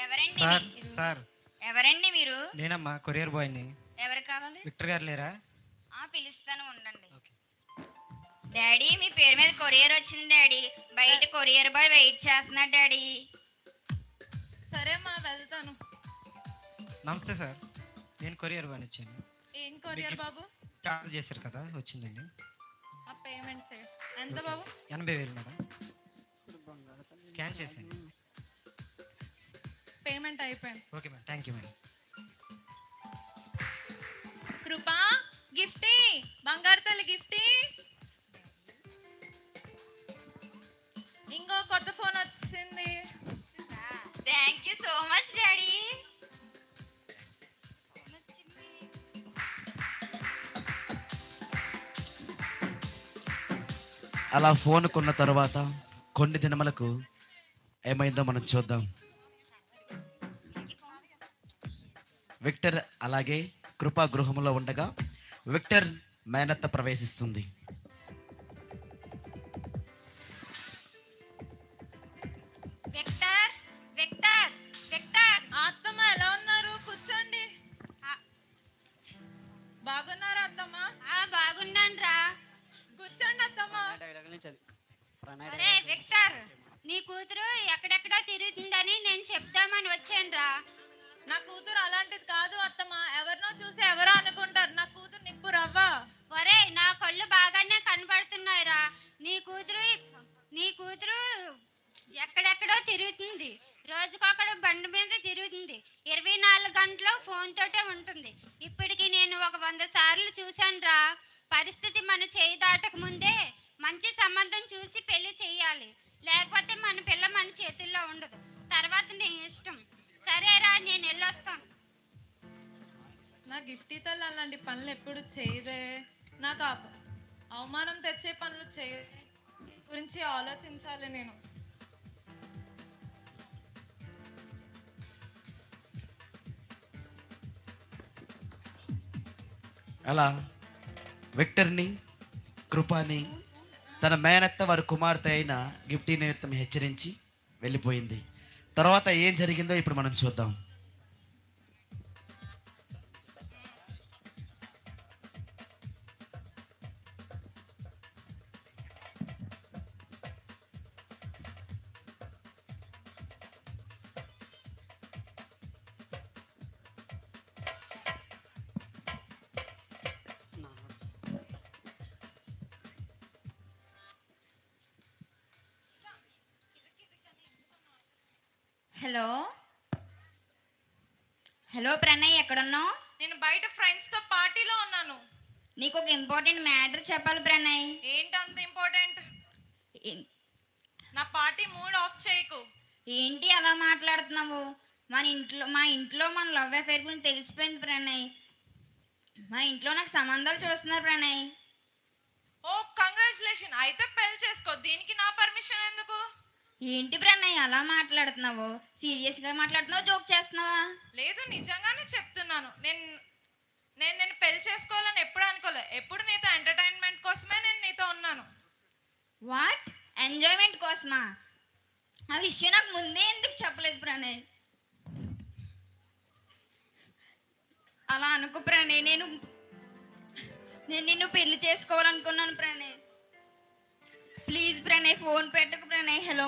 ఎవరండి సార్ మీరు? సార్ ఎవరండి మీరు? నేనమ్మా కొరియర్ బాయ్ని. ఎవరు కావాలి? విక్టర్ గారు లేరా? పిలుస్తాను ఉండండి. డాడీ మీ పేరు మీద కొరియర్ వచ్చింది డాడీ, బయట కొరియర్ బాయ్ వెయిట్ చేస్తున్నాడు డాడీ. సరే అమ్మా, వెళ్తాను. నమస్తే సార్, నేను కొరియర్ బాయ్ని వచ్చాను. ఏం కొరియర్ బాబు? ఆర్డర్ చేశారు కదా, వచ్చిందండి. ఆ పేమెంట్ చేస్తా. ఎంత బాబు? 80,000 మేడం. స్కాన్ చేశాను. పేమెంట్ అయిపోయింది. Okay madam, thank you madam. కృపా, గిఫ్టీ, బంగారు తల్లి గిఫ్టీ. ఇంకో కొత్త ఫోన్ వచ్చింది. Thank you so much daddy. అలా ఫోన్ కొన్న తర్వాత కొన్ని దినములకు ఏమైందో మనం చూద్దాం. విక్టర్ అలాగే కృపా గృహంలో ఉండగా విక్టర్ మేనత్త ప్రవేశిస్తుంది. Victor, Victor, Victor. అత్తమ్మ ఎలా ఉన్నారు? కూర్చోండి. బాగున్నారా అత్తమ్మ? బాగున్నాను రా. కూర్చోండి అత్తమ్మ. అరే విక్టర్, నీ కూతురు ఎక్కడెక్కడో తిరుగుతుందని నేను చెప్దామని వచ్చాను రా. నా కూతురు అలాంటిది కాదు అత్తమ్మ, ఎవరినో చూసి ఎవరో అనుకుంటారు. నా కూతురు నిప్పు రవ్వ. ఒరే నా కళ్ళు బాగానే కనబడుతున్నాయి రా. నీ కూతురు ఎక్కడెక్కడో తిరుగుతుంది, రోజుకొకడు బండి మీద తిరుగుతుంది, 24 గంటలు ఫోన్ తోటే ఉంటుంది. ఇప్పటికి నేను ఒక 100 సార్లు చూశాను రా. పరిస్థితి మన చేయి దాటక ముందే మంచి సంబంధం చూసి పెళ్లి చేయాలి, లేకపోతే మన పిల్ల మన చేతుల్లో ఉండదు. తర్వాత నీ ఇష్టం. సరేరా, నేను వెళ్ళొస్తాను. నా గిఫ్టీ తల్లి అలాంటి పనులు ఎప్పుడు చేయదే. నాకు అవమానం తెచ్చే పనులు గురించి ఆలోచించాలి నేను. అలా విక్టర్ని కృపాని తన మేనత్త వారి కుమార్తె అయిన గిఫ్టీ నిమిత్తం హెచ్చరించి వెళ్ళిపోయింది. తర్వాత ఏం జరిగిందో ఇప్పుడు మనం చూద్దాం. హలో హలో ప్రణయ్, ఎక్కడున్నావు? నేను బయట ఫ్రెండ్స్ తో పార్టీలో ఉన్నాను. నీకు ఒక ఇంపార్టెంట్ మ్యాటర్ చెప్పాలి ప్రణయ్. ఏంటి అంత ఇంపార్టెంట్? నా పార్టీ మూడ్ ఆఫ్ చేయకు. ఏంటి అలా మాట్లాడుతున్నావు? మా ఇంట్లో మన లవ్ అఫేర్ గురించి తెలిసిపోయింది ప్రణయ్. మా ఇంట్లో నాకు సంబంధాలు చూస్తున్నారు ప్రణయ్. Oh congratulation. అయితే పెళ్లి చేసుకో. దీనికి నా పర్మిషన్ ఎందుకు? ఏంటి ప్రణయ్ అలా మాట్లాడుతున్నావు? సీరియస్ గా మాట్లాడుతున్నావు, జోక్ చేస్తున్నావా? లేదు, నిజంగానే చెప్తున్నాను. నేను పెళ్లి చేసుకోవాలని ఎప్పుడు అనుకోలే. ఎప్పుడు నీతో ఎంటర్టైన్మెంట్ కోసమే నేను నీతో ఉన్నాను. వాట్? ఎంజాయ్మెంట్ కోసమా? ఆ విషయం నాకు ముందే ఎందుకు చెప్పలేదు ప్రణయ్? అలా అనుకో ప్రణయ్, నేను నిన్ను పెళ్లి చేసుకోవాలనుకున్నాను ప్రణయ్. ప్లీజ్ ప్రణయ్, ఫోన్ పెట్టకు ప్రణయ్. హలో,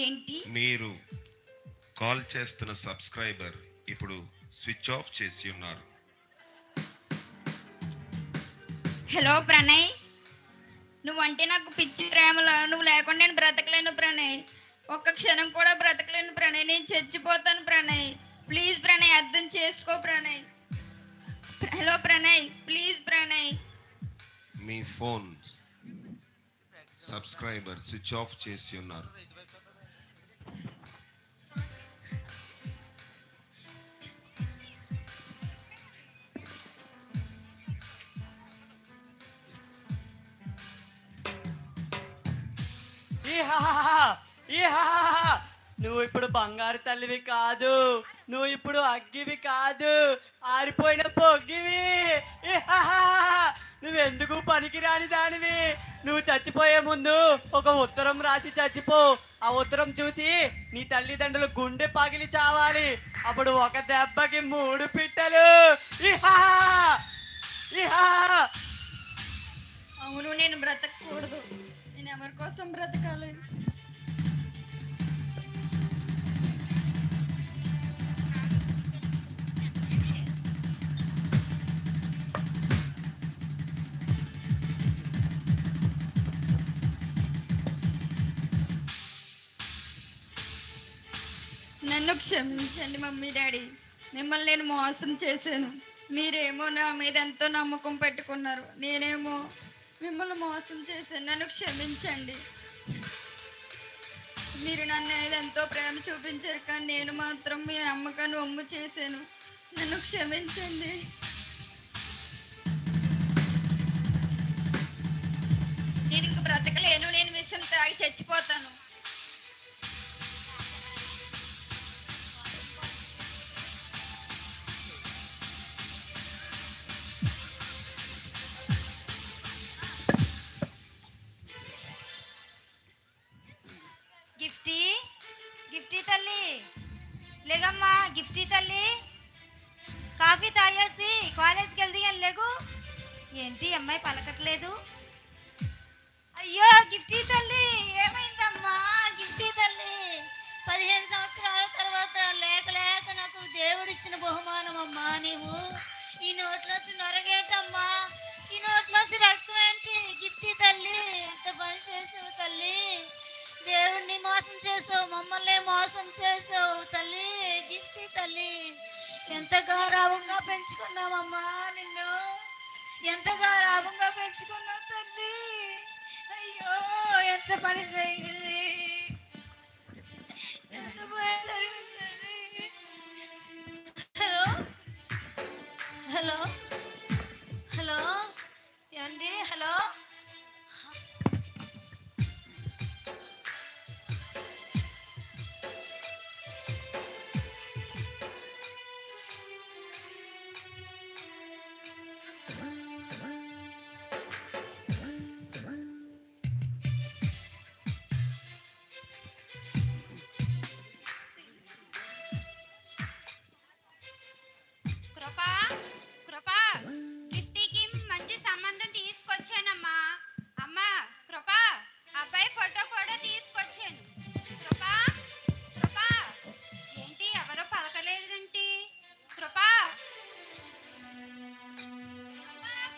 ఏంటి? మీరు కాల్ చేస్తున్న సబ్స్క్రైబర్ ఇప్పుడు స్విచ్ ఆఫ్ చేసి ఉన్నారు. హలో ప్రణయ్, నువ్వంటే నాకు పిచ్చి ప్రేమలా. నువ్వు లేకుండా నేను బ్రతకలేను ప్రణయ్. ఒక్క క్షణం కూడా బ్రతకలేను ప్రణయ్. నేను చచ్చిపోతాను ప్రణయ్. ప్లీజ్ ప్రణయ్, అర్థం చేసుకో Pranay. Hello Pranay, please Pranay. Me phone subscriber switch off చేసి ఉన్నారు. నువ్వు ఇప్పుడు బంగారు తల్లివి కాదు, నువ్వు ఇప్పుడు అగ్గివి కాదు, ఆరిపోయిన పొగ్గివి. నువ్వెందుకు పనికిరాని దానివి. నువ్వు చచ్చిపోయే ముందు ఒక ఉత్తరం రాసి చచ్చిపో. ఆ ఉత్తరం చూసి నీ తల్లిదండ్రులు గుండె పగిలి చావాలి. అప్పుడు ఒక దెబ్బకి 3 పిట్టలు. అవును, నేను బ్రతకూడదు. నేను ఎవరి కోసం బ్రతకాలి? నన్ను క్షమించండి మమ్మీ డాడీ. మిమ్మల్ని నేను మోసం చేశాను. మీరేమో నా మీద ఎంతో నమ్మకం పెట్టుకున్నారు, నేనేమో మిమ్మల్ని మోసం చేశాను. నన్ను క్షమించండి. మీరు నన్ను ఎంతో ప్రేమ చూపించారు, కానీ నేను మాత్రం మీ నమ్మకాన్ని ఒమ్ము చేశాను. నన్ను క్షమించండి. నేను ఇంక బ్రతకలేను. నేను విషం తాగి చచ్చిపోతాను. గిఫ్టీ, గిఫ్టీ తల్లి లేగమ్మా. గిఫ్టీ తల్లి, కాఫీ తాగేసి కాలేజ్కి వెళ్ది కానీ లేగు. ఏంటి అమ్మాయి పలకట్లేదు? అయ్యో గిఫ్టీ తల్లి, ఏమైందమ్మా? గిఫ్టీ తల్లి, 15 సంవత్సరాల తర్వాత లేక లేక నాకు దేవుడిచ్చిన బహుమానం అమ్మా. నీవు ఈ నోట్లోంచి నొరగేటమ్మా, ఈ నోట్లోంచి రక్తం ఏంటి? గిఫ్టీ తల్లి, ఎంత పని చేసావు తల్లి. దేవుణ్ణి మోసం చేసావు, మమ్మల్ని మోసం చేసావు తల్లి. గిఫ్టీ తల్లి, ఎంత గారాభంగా పెంచుకున్నామమ్మా నిన్ను, ఎంత గారాభంగా పెంచుకున్నావు తల్లి. అయ్యో ఎంత పని జరిగింది, ఎంత పని జరిగింది. హలో హలో హలో ఏమండి? హలో కృపా, కృపా, గిఫ్టీకి మంచి సంబంధం తీసుకొచ్చానమ్మా. అమ్మా కృపా, అబ్బాయి ఫోటో కూడా తీసుకొచ్చాను. కృపా, కృపా, ఏంటి ఎవరో పలకలేదేంటి? కృపా,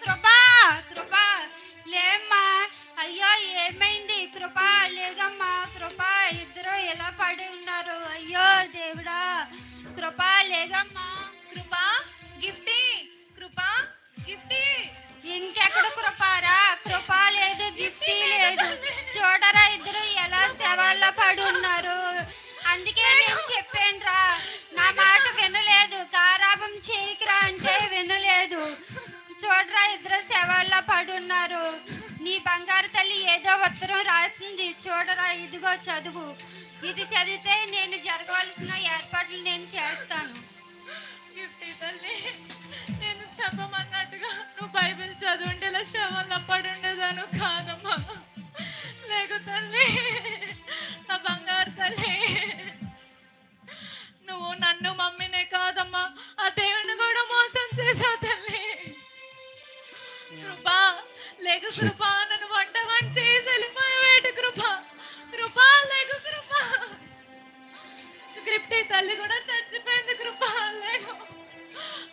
కృపా, కృపా, లేమ్మా. అయ్యో ఏమైంది? కృపా లేదమ్మా. కృపా, ఇద్దరు ఎలా పడి ఉన్నారు? అయ్యో దేవుడా. కృపా లేదమ్మా. కృపా, గిఫ్టీ, కృపా, గిఫ్టీ, ఇంకెక్కడ కృపారా? కృపా లేదు, గిఫ్టీ లేదు. చూడరా ఇద్దరు ఎలా శవాల్లో పడి ఉన్నారు. అందుకే నేను చెప్పాను రా, నా మాట వినలేదు. గారాబం చేయకురా అంటే వినలేదు. చూడరా ఇద్దరు శవాల్లో పడి ఉన్నారు. నీ బంగారు తల్లి ఏదో ఉత్తరం రాసింది, చూడరా. ఇదిగో చదువు. ఇది చదివితే నేను జరగవలసిన ఏర్పాట్లు నేను చేస్తాను. గిఫ్టీ తల్లి, నేను చెప్పమన్నట్టుగా నువ్వు బైబిల్ చదువుంటే ఇలా శవంలో పడి ఉండేదాను కాదమ్మా. లేకు తల్లి, నా బంగారు తల్లి, నువ్వు నన్ను మమ్మీనే కాదమ్మా, ఆ దేవుడిని కూడా మోసం చేసావు తల్లి. కృపా లేకు కృపా, నన్ను వంట చేసి వెళ్ళిపోయావేటి కృపా. కృపా లేకు కృపా, గిఫ్టీ తల్లి కూడా చచ్చిపోయింది. కృపా లేకు.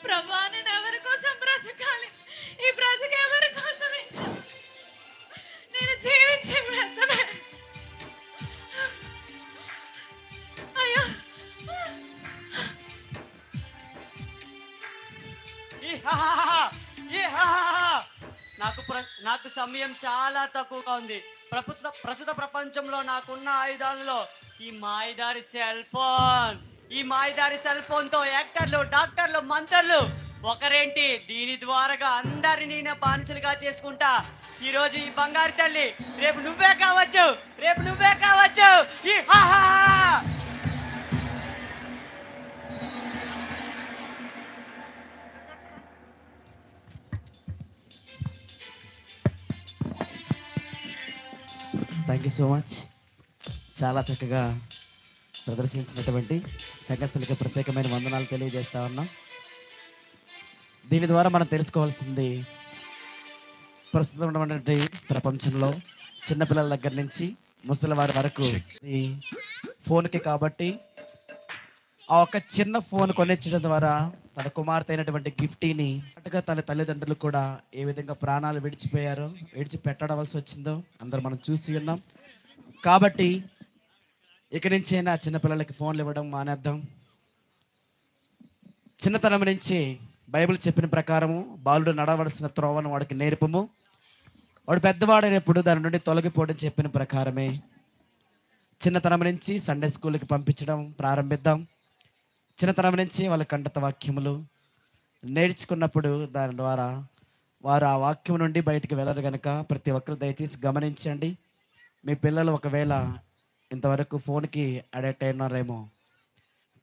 ప్రభా, నేను ఎవరి కోసం బ్రతకాలి? ఈ బ్రతికి ఎవరి కోసమే? హాహాహా, ఈ హాహాహా. నాకు సమయం చాలా తక్కువగా ఉంది. ప్రస్తుత ప్రపంచంలో నాకున్న ఆయుధాలలో ఈ మాయదారి సెల్ ఫోన్ తో యాక్టర్లు, డాక్టర్లు, మంత్రులు ఒకరేంటి, దీని ద్వారా అందరినీ నేను బానిసలుగా చేసుకుంటా. ఈ రోజు ఈ బంగారు తల్లి, రేపు నువ్వే కావచ్చు. ఈ హాహాహా. Thank you so much. చాలా చక్కగా ప్రదర్శించినటువంటి సంఘస్థులకి ప్రత్యేకమైన వందనాలు తెలియజేస్తా ఉన్నాం. దీని ద్వారా మనం తెలుసుకోవాల్సింది, ప్రస్తుతం ఉన్నటువంటి ప్రపంచంలో చిన్నపిల్లల దగ్గర నుంచి ముసలి వారి వరకు ఈ ఫోన్కి కాబట్టి ఆ ఒక్క చిన్న ఫోన్ కొనిచ్చడం ద్వారా తన కుమార్తె అయినటువంటి గిఫ్టీని అటుగా తన తల్లిదండ్రులు కూడా ఏ విధంగా ప్రాణాలు విడిచిపెట్టవలసి వచ్చిందో అందరూ మనం చూసి ఉన్నాం. కాబట్టి ఇక్కడి నుంచైనా చిన్నపిల్లలకి ఫోన్లు ఇవ్వడం మానేద్దాం. చిన్నతనం నుంచి బైబిల్ చెప్పిన ప్రకారము బాలుడు నడవలసిన త్రోవను వాడికి నేర్పము, వాడు పెద్దవాడైనప్పుడు దాని నుండి తొలగిపోవడం చెప్పిన ప్రకారమే చిన్నతనం నుంచి సండే స్కూల్కి పంపించడం ప్రారంభిద్దాం. చిన్నతనం నుంచి వాళ్ళ కంఠత వాక్యములు నేర్చుకున్నప్పుడు దాని ద్వారా వారు ఆ వాక్యం నుండి బయటికి వెళ్ళరు కనుక ప్రతి ఒక్కరు దయచేసి గమనించండి. మీ పిల్లలు ఒకవేళ ఇంతవరకు ఫోన్కి అడిక్ట్ అయినారేమో,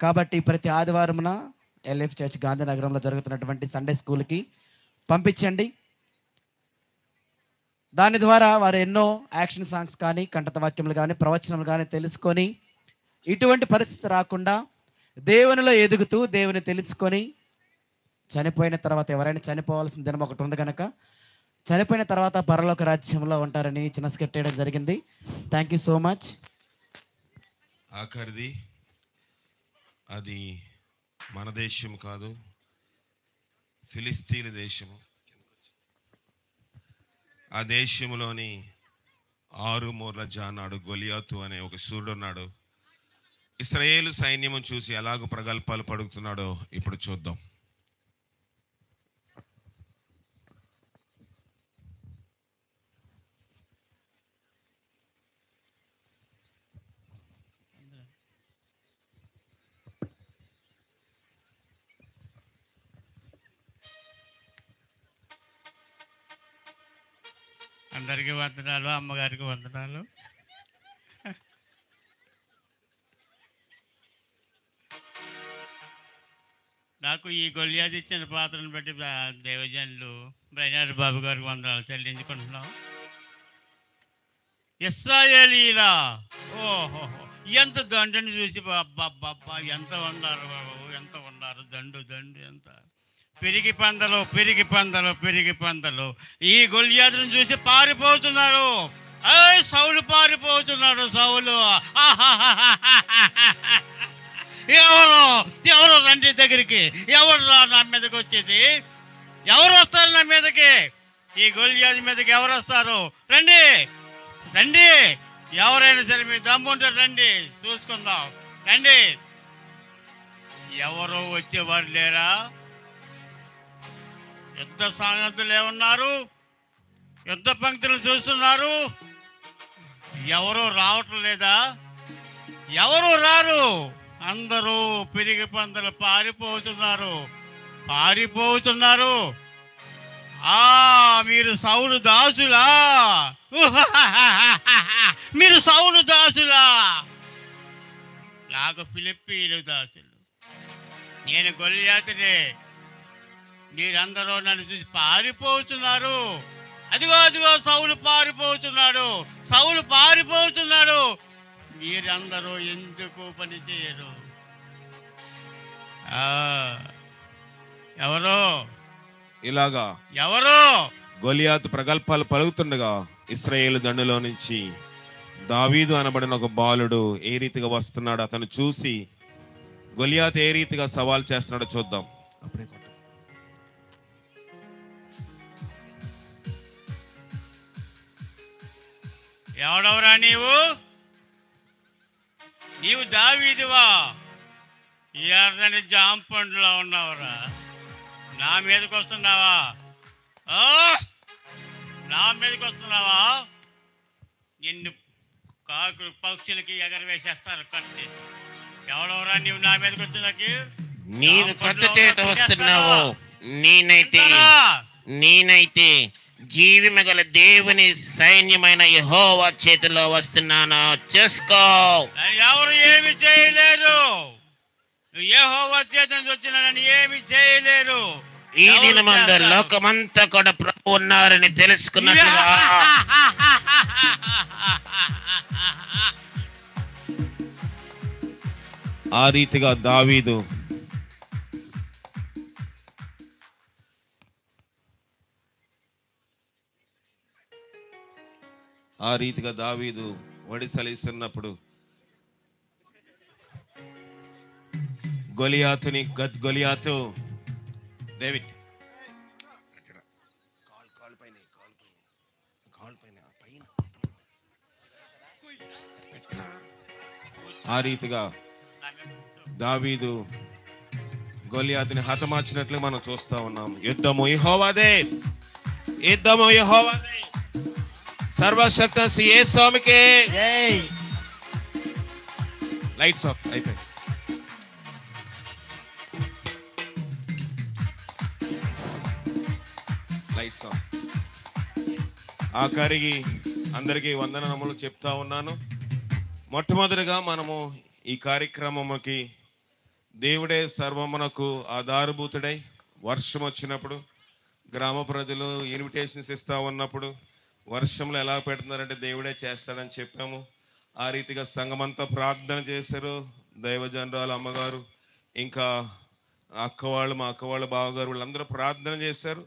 కాబట్టి ప్రతి ఆదివారమున ఎల్ఎఫ్ చర్చ్ గాంధీనగరంలో జరుగుతున్నటువంటి సండే స్కూల్కి పంపించండి. దాని ద్వారా వారు ఎన్నో యాక్షన్ సాంగ్స్ కానీ, కంఠత వాక్యములు కానీ, ప్రవచనములు కానీ తెలుసుకొని ఇటువంటి పరిస్థితి రాకుండా దేవునిలో ఎదుగుతూ దేవుని తెలుసుకొని చనిపోయిన తర్వాత, ఎవరైనా చనిపోవాల్సిన దినం ఒకటి ఉంది కనుక చనిపోయిన తర్వాత పరలోక రాజ్యంలో ఉంటారని చిన్న స్కెట్ వేయడం జరిగింది. Thank you so much. ఆఖరిది, అది మన దేశం కాదు, ఫిలిస్తీన్ దేశము. ఆ దేశంలోని 6 మూరల జానాడు గొలియాతు అనే ఒక సూర్యుడు ఉన్నాడు. ఇశ్రాయేలు సైన్యము చూసి ఎలాగో ప్రగల్భాలు పడుతున్నాడో ఇప్పుడు చూద్దాం. అందరికీ వందనాలు, అమ్మగారికి వందనాలు. నాకు ఈ గొలియాతు ఇచ్చిన పాత్రను బట్టి దేవజనులు బ్రైనాడు బాబు గారికి వందనాలు చెల్లించుకుంటున్నాం. ఇశ్రాయేలీలా, ఓహో, ఎంత దండుని చూసి బాబ్బా ఎంత ఉన్నారు బాబు, ఎంత ఉన్నారు, దండు ఎంత పెరిగి పందలు ఈ గొలియాతును చూసి పారిపోతున్నారు. సౌలు పారిపోతున్నాడు. సౌలు ఎవరు రండి దగ్గరికి, ఎవరు నా మీదకి వచ్చేది, ఎవరు వస్తారు నా మీదకి, ఈ గొలియాతు మీదకి ఎవరు వస్తారు, రండి ఎవరైనా సరే మీ దమ్ముంటే రండి, చూసుకుందాం, రండి. ఎవరో వచ్చేవారు లేరా? యుద్ధ సామర్థ్యులు ఏమన్నారు, యుద్ధ పంక్తులు చూస్తున్నారు, ఎవరు రావటం లేదా? ఎవరు రారు, అందరూ పెరిగి పందలు పారిపోతున్నారు. మీరు సౌలు దాసులా, మీరు సౌలు దాసులా, నాకు ఫిలిప్పీలు దాసులు, నేను గొలియాతునే, మీరందరూ నన్ను చూసి పారిపోతున్నారు. అదిగో సౌలు పారిపోతున్నాడు, మీరందరూ ఎందుకు పని చేయరు? ఇలాగా గొలియాతు ప్రగల్భాలు పలుకుతుండగా ఇశ్రాయేలు దండులో నుంచి దావీదు అనబడిన ఒక బాలుడు ఏ రీతిగా వస్తున్నాడు, అతను చూసి గొలియాతు ఏ రీతిగా సవాల్ చేస్తున్నాడో చూద్దాం. అప్పుడే ఎవడవరా నీవు దావీదువా? ఎర్రని జాంపండులా ఉన్నావురా, నా మీదకి వస్తున్నావా? నా మీదకి వస్తున్నావా? నిన్ను కాకులు పక్షులకి ఎగరవేసేస్తారు కత్తి. ఎవడెవరా నీవు నా మీదకి వచ్చినాకి? నీవు కత్తి చేత వస్తున్నావు. నేనైతే జీవిమగల దేవుని సైన్యమైన యెహోవా చేతిలో వస్తున్నాను, చూసుకో. ఎవరు ఏమి చేయలేరు. నువ్వు యెహోవా చేతి నుంచి వచ్చినానని ఏమి చేయలేరు. ఈ దినమందు లోకమంతా కూడా ప్రభు ఉన్నారని తెలుసుకున్నట్లుగా ఆ రీతిగా దావీదు వడిసలిస్తున్నప్పుడు గొలియాతు డేవిడ్ ఆ రీతిగా దావీదు గొలియాతుని హతమార్చినట్లు మనం చూస్తా ఉన్నాం. యుద్ధము యెహోవాదే, సర్వశక్తి ఏ స్వామికే. లైట్స్ ఆఫ్ అయిపోయి. Lights off. ఆఖరికి అందరికీ వందనములు చెప్తా ఉన్నాను. మొట్టమొదటిగా మనము ఈ కార్యక్రమముకి దేవుడే సర్వమునకు ఆధారభూతుడై వర్షం వచ్చినప్పుడు గ్రామ ప్రజలు ఇన్విటేషన్స్ ఇస్తా ఉన్నప్పుడు వర్షంలో ఎలా పెడుతున్నారంటే దేవుడే చేస్తాడని చెప్పాము. ఆ రీతిగా సంఘమంతా ప్రార్థన చేశారు. దైవజనరాలు అమ్మగారు, ఇంకా అక్కవాళ్ళు, మా అక్కవాళ్ళు, బావగారు వీళ్ళందరూ ప్రార్థన చేశారు.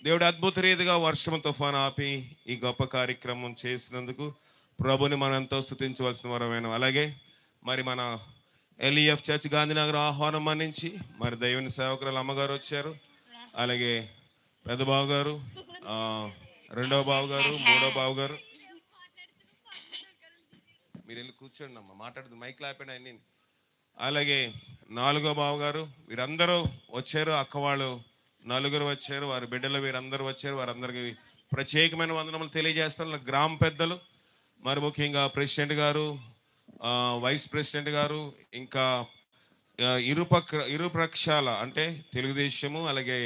దేవుడు అద్భుత రీతిగా వర్షం తుఫాను ఆపి ఈ గొప్ప కార్యక్రమం చేసినందుకు ప్రభుని మనం ఎంతో స్తుతించవలసిన వరమైన. అలాగే మరి మన ఎల్ఈఎఫ్ చర్చ్ గాంధీనగర్ ఆహ్వానం మన్నించి మరి దేవుని సేవకురాలు అమ్మగారు వచ్చారు. అలాగే పెద్ద బావగారు, రెండవ బావగారు, మూడవ బావగారు, మీరు వెళ్ళి కూర్చోండి అమ్మ, మాట్లాడుతుంది, మైక్ లాపండి అన్ని. అలాగే నాలుగో బావగారు, వీరందరూ వచ్చారు. అక్క వాళ్ళు నలుగురు వచ్చారు, వారి బిడ్డలు వీరందరూ వచ్చారు. వారందరికీ ప్రత్యేకమైన వందనములు తెలియజేస్తారు. గ్రామ పెద్దలు, మరి ముఖ్యంగా ప్రెసిడెంట్ గారు, వైస్ ప్రెసిడెంట్ గారు, ఇంకా ఇరుపక్షాల అంటే తెలుగుదేశము అలాగే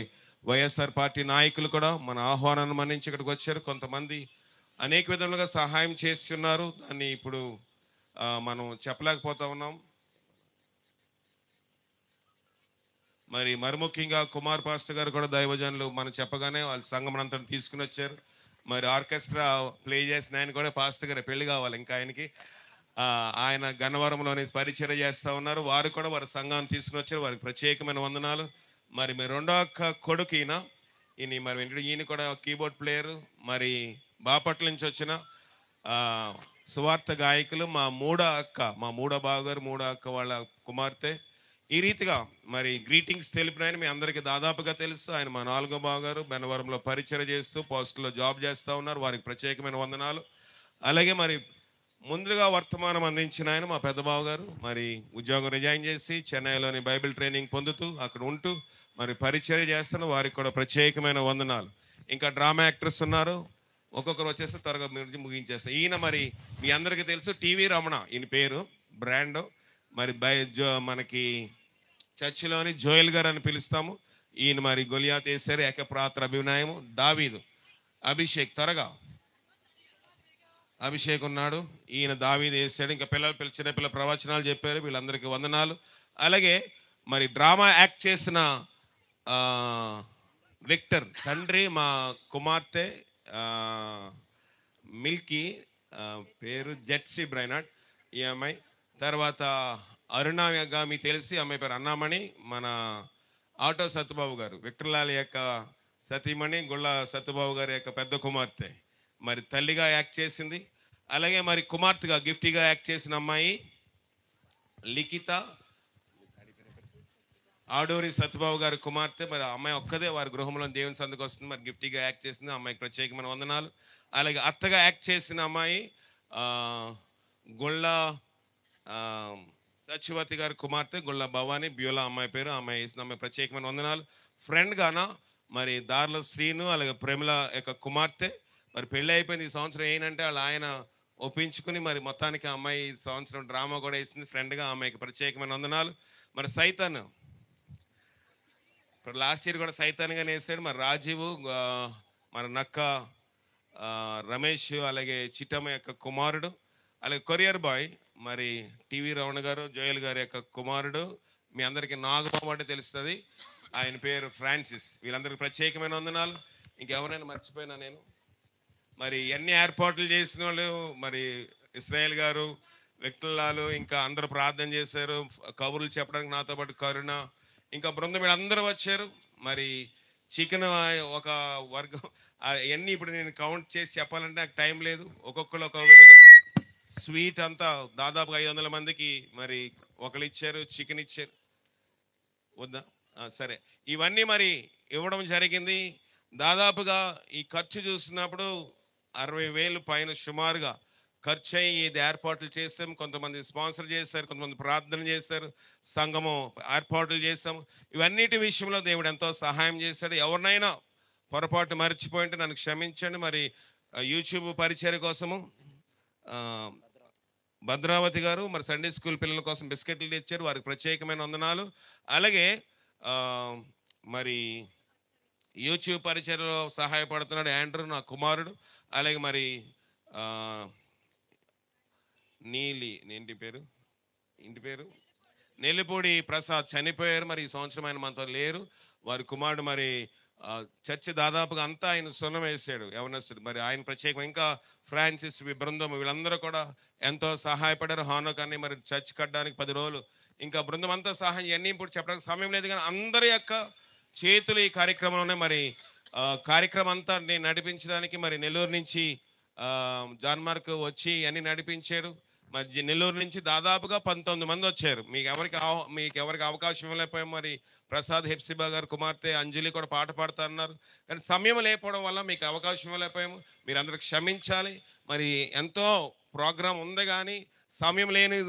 వైఎస్ఆర్ పార్టీ నాయకులు కూడా మన ఆహ్వానాన్ని మన్నించి ఇక్కడికి వచ్చారు. కొంతమంది అనేక విధములుగా సహాయం చేస్తున్నారు. దాన్ని ఇప్పుడు మనం చెప్పలేకపోతా ఉన్నాం. మరి ముఖ్యంగా కుమార్ పాస్టర్ గారు కూడా దైవజనులు మనం చెప్పగానే వాళ్ళ సంఘం అంతా తీసుకుని వచ్చారు. మరి ఆర్కెస్ట్రా ప్లే చేసిన ఆయన కూడా పాస్టర్ గారు పెళ్లి కావాలి ఇంకా ఆయనకి. ఆయన గన్నవరంలోని పరిచయం చేస్తూ ఉన్నారు. వారు కూడా వారి సంఘాన్ని తీసుకుని వచ్చారు. వారికి ప్రత్యేకమైన వందనాలు. మరి రెండో అక్క కొడుకు ఈయన మరి ఈయన కూడా కీబోర్డ్ ప్లేయరు. మరి బాపట్ల నుంచి వచ్చిన సువార్త గాయకులు మా మూడో బావగారు, మూడో అక్క వాళ్ళ కుమార్తె. ఈ రీతిగా మరి గ్రీటింగ్స్ తెలిపిన ఆయన మీ అందరికీ దాదాపుగా తెలుసు. ఆయన మా నాలుగో బావగారు, బెన్నవరంలో పరిచయం చేస్తూ పోస్టులో జాబ్ చేస్తూ ఉన్నారు. వారికి ప్రత్యేకమైన వందనాలు. అలాగే మరి ముందుగా వర్తమానం అందించిన ఆయన మా పెద్ద బావగారు, మరి ఉద్యోగం రిజైన్ చేసి చెన్నైలోని బైబిల్ ట్రైనింగ్ పొందుతూ అక్కడ ఉంటూ మరి పరిచయం చేస్తున్న వారికి కూడా ప్రత్యేకమైన వందనాలు. ఇంకా డ్రామా యాక్టర్స్ ఉన్నారు, ఒక్కొక్కరు వచ్చేస్తే త్వరగా మీరు ముగించేస్తారు. ఈయన మరి మీ అందరికీ తెలుసు, టీవీ రమణ ఈయన పేరు, బ్రాండ్. మరి మనకి చర్చిలోని జోయల్ గారు అని పిలుస్తాము. ఈయన మరి గొలియాత్ వేశారు, ఏకప్రాత్ర అభినయము. దావీదు అభిషేక్, త్వరగా అభిషేక్ ఉన్నాడు, ఈయన దావీదు వేసాడు. ఇంకా చిన్నపిల్ల ప్రవచనాలు చెప్పారు. వీళ్ళందరికీ వందనాలు. అలాగే మరి డ్రామా యాక్ట్ చేసిన విక్టర్ తండ్రి, మా కుమార్తె మిల్కీ, పేరు జెట్సీ బ్రైనాడ్ ఈ అమ్మాయి. తర్వాత అరుణాగా మీకు తెలిసి అమ్మాయి పేరు అన్నామణి, మన ఆటో సత్యబాబు గారు, విక్టర్లాల్ యొక్క సతీమణి, గుళ్ళ సత్యబాబు గారి యొక్క పెద్ద కుమార్తె మరి తల్లిగా యాక్ట్ చేసింది. అలాగే మరి కుమార్తెగా గిఫ్టీగా యాక్ట్ చేసిన అమ్మాయి లిఖిత, ఆడూరి సత్యబాబు గారి కుమార్తె. మరి అమ్మాయి ఒక్కదే వారి గృహంలో దేవుని సందుకు వస్తుంది. మరి గిఫ్టీగా యాక్ట్ చేసింది, అమ్మాయికి ప్రత్యేకమైన వందనాలు. అలాగే అత్తగా యాక్ట్ చేసిన అమ్మాయి గుళ్ళ సచివతి గారి కుమార్తె గుళ్ళ భవాని బ్యూలా అమ్మాయి పేరు, అమ్మాయి వేసిన అమ్మాయి ప్రత్యేకమైన వందనాలు. ఫ్రెండ్ గానా మరి దార్ల శ్రీను అలాగే ప్రేమల యొక్క కుమార్తె మరి పెళ్ళి అయిపోయింది. ఈ సంవత్సరం ఏంటంటే వాళ్ళ ఆయన ఒప్పించుకుని మరి మొత్తానికి అమ్మాయి ఈ సంవత్సరం డ్రామా కూడా వేసింది ఫ్రెండ్గా, అమ్మాయికి ప్రత్యేకమైన వందనాలు. మరి సైతాన్ ఇప్పుడు లాస్ట్ ఇయర్ కూడా సైతాన్గానే వేసాడు. మరి రాజీవ్ మరి నక్క రమేష్ అలాగే చిట్టమ్మ యొక్క కుమారుడు, అలాగే కొరియర్ బాయ్ మరి టీవీ రమణ గారు జోయల్ గారి యొక్క కుమారుడు, మీ అందరికీ నాగబాబు అంటే తెలుస్తుంది, ఆయన పేరు ఫ్రాన్సిస్. వీళ్ళందరికీ ప్రత్యేకమైన వందనాలు. ఇంకెవరైనా మర్చిపోయినా నేను. మరి ఎన్ని ఏర్పాట్లు చేసిన వాళ్ళు మరి ఇస్రాయేల్ గారు, వ్యక్తులాలు, ఇంకా అందరూ ప్రార్థన చేశారు, కబుర్లు చెప్పడానికి నాతో పాటు కరుణ, ఇంకా బృందం వీళ్ళందరూ వచ్చారు. మరి చికెన్ ఒక వర్గం అవన్నీ ఇప్పుడు నేను కౌంట్ చేసి చెప్పాలంటే నాకు టైం లేదు. ఒక్కొక్కరు ఒక విధంగా స్వీట్ అంతా దాదాపుగా 500 మందికి మరి ఒకళ్ళు ఇచ్చారు, చికెన్ ఇచ్చారు. వద్దా సరే, ఇవన్నీ మరి ఇవ్వడం జరిగింది. దాదాపుగా ఈ ఖర్చు చూసినప్పుడు 60,000 పైన సుమారుగా ఖర్చు అయ్యి ఇది ఏర్పాట్లు చేసాం. కొంతమంది స్పాన్సర్ చేశారు, కొంతమంది ప్రార్థన చేశారు, సంఘము ఏర్పాట్లు చేసాము. ఇవన్నిటి విషయంలో దేవుడు ఎంతో సహాయం చేశాడు. ఎవరినైనా పొరపాటు మర్చిపోయింటే నన్ను క్షమించండి. మరి యూట్యూబ్ పరిచర్య కోసము భద్రావతి గారు మరి సండే స్కూల్ పిల్లల కోసం బిస్కెట్లు తెచ్చారు, వారికి ప్రత్యేకమైన వందనాలు. అలాగే మరి యూట్యూబ్ పరిచర్యలో సహాయపడుతున్నాడు యాండ్రూ నా కుమారుడు. అలాగే మరి ఇంటి పేరు నెల్లిపూడి ప్రసాద్ చనిపోయారు. మరి ఈ సంవత్సరం ఆయన మనతో లేరు. వారి కుమారుడు మరి చర్చి దాదాపుగా అంతా ఆయన సున్నం వేసాడు యవనస్తుడు. మరి ఆయన ప్రత్యేకం, ఇంకా ఫ్రాన్సిస్ బృందం వీళ్ళందరూ కూడా ఎంతో సహాయపడారు. హానోకాన్ని మరి చర్చ్ కట్టడానికి 10 రోజులు ఇంకా బృందం అంతా సహాయం. ఇవన్నీ ఇప్పుడు చెప్పడానికి సమయం లేదు, కానీ అందరి యొక్క చేతులు ఈ కార్యక్రమంలోనే. మరి కార్యక్రమం అంతా నేను నడిపించడానికి మరి నెల్లూరు నుంచి జాన్ మార్క్ వచ్చి అన్ని నడిపించారు. మరి నెల్లూరు నుంచి దాదాపుగా 19 మంది వచ్చారు. మీకు ఎవరికి అవకాశం ఇవ్వలేకపోయాం. మరి ప్రసాద్ హెప్సిబా గారు కుమార్తె అంజలి కూడా పాట పాడుతా అన్నారు, కానీ సమయం లేకపోవడం వల్ల మీకు అవకాశం ఇవ్వలేకపోయాము. మీరు అందరూ క్షమించాలి. మరి ఎంతో ప్రోగ్రాం ఉంది, కానీ సమయం లేని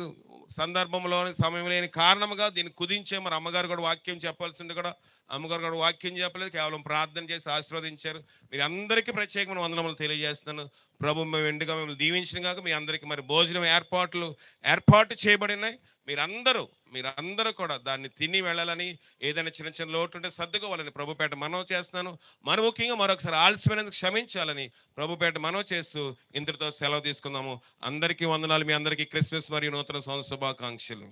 సందర్భంలో సమయం లేని కారణంగా దీన్ని కుదించే. మరి అమ్మగారు కూడా వాక్యం చెప్పాల్సింది కూడా అమ్మగారు కూడా వాక్యం చెప్పలేదు, కేవలం ప్రార్థన చేసి ఆశీర్వదించారు. మీరు అందరికీ ప్రత్యేకమైన వందనములు తెలియజేస్తున్నాను. ప్రభు మేము ఎండుగా మిమ్మల్ని దీవించిన కాక మీ అందరికీ మరి భోజనం ఏర్పాటు చేయబడినాయి. మీరందరూ కూడా దాన్ని తిని వెళ్ళాలని, ఏదైనా చిన్న చిన్న లోటు ఉంటే సర్దుకోవాలని ప్రభుపేట మనవి చేస్తున్నాను. మరి ముఖ్యంగా మరొకసారి ఆలస్యమైనందుకు క్షమించాలని ప్రభుపేట మనవి చేస్తూ ఇంతటితో సెలవు తీసుకుందాము. అందరికీ వందనాలు. మీ అందరికీ క్రిస్మస్ మరియు నూతన సంవత్సర శుభాకాంక్షలు.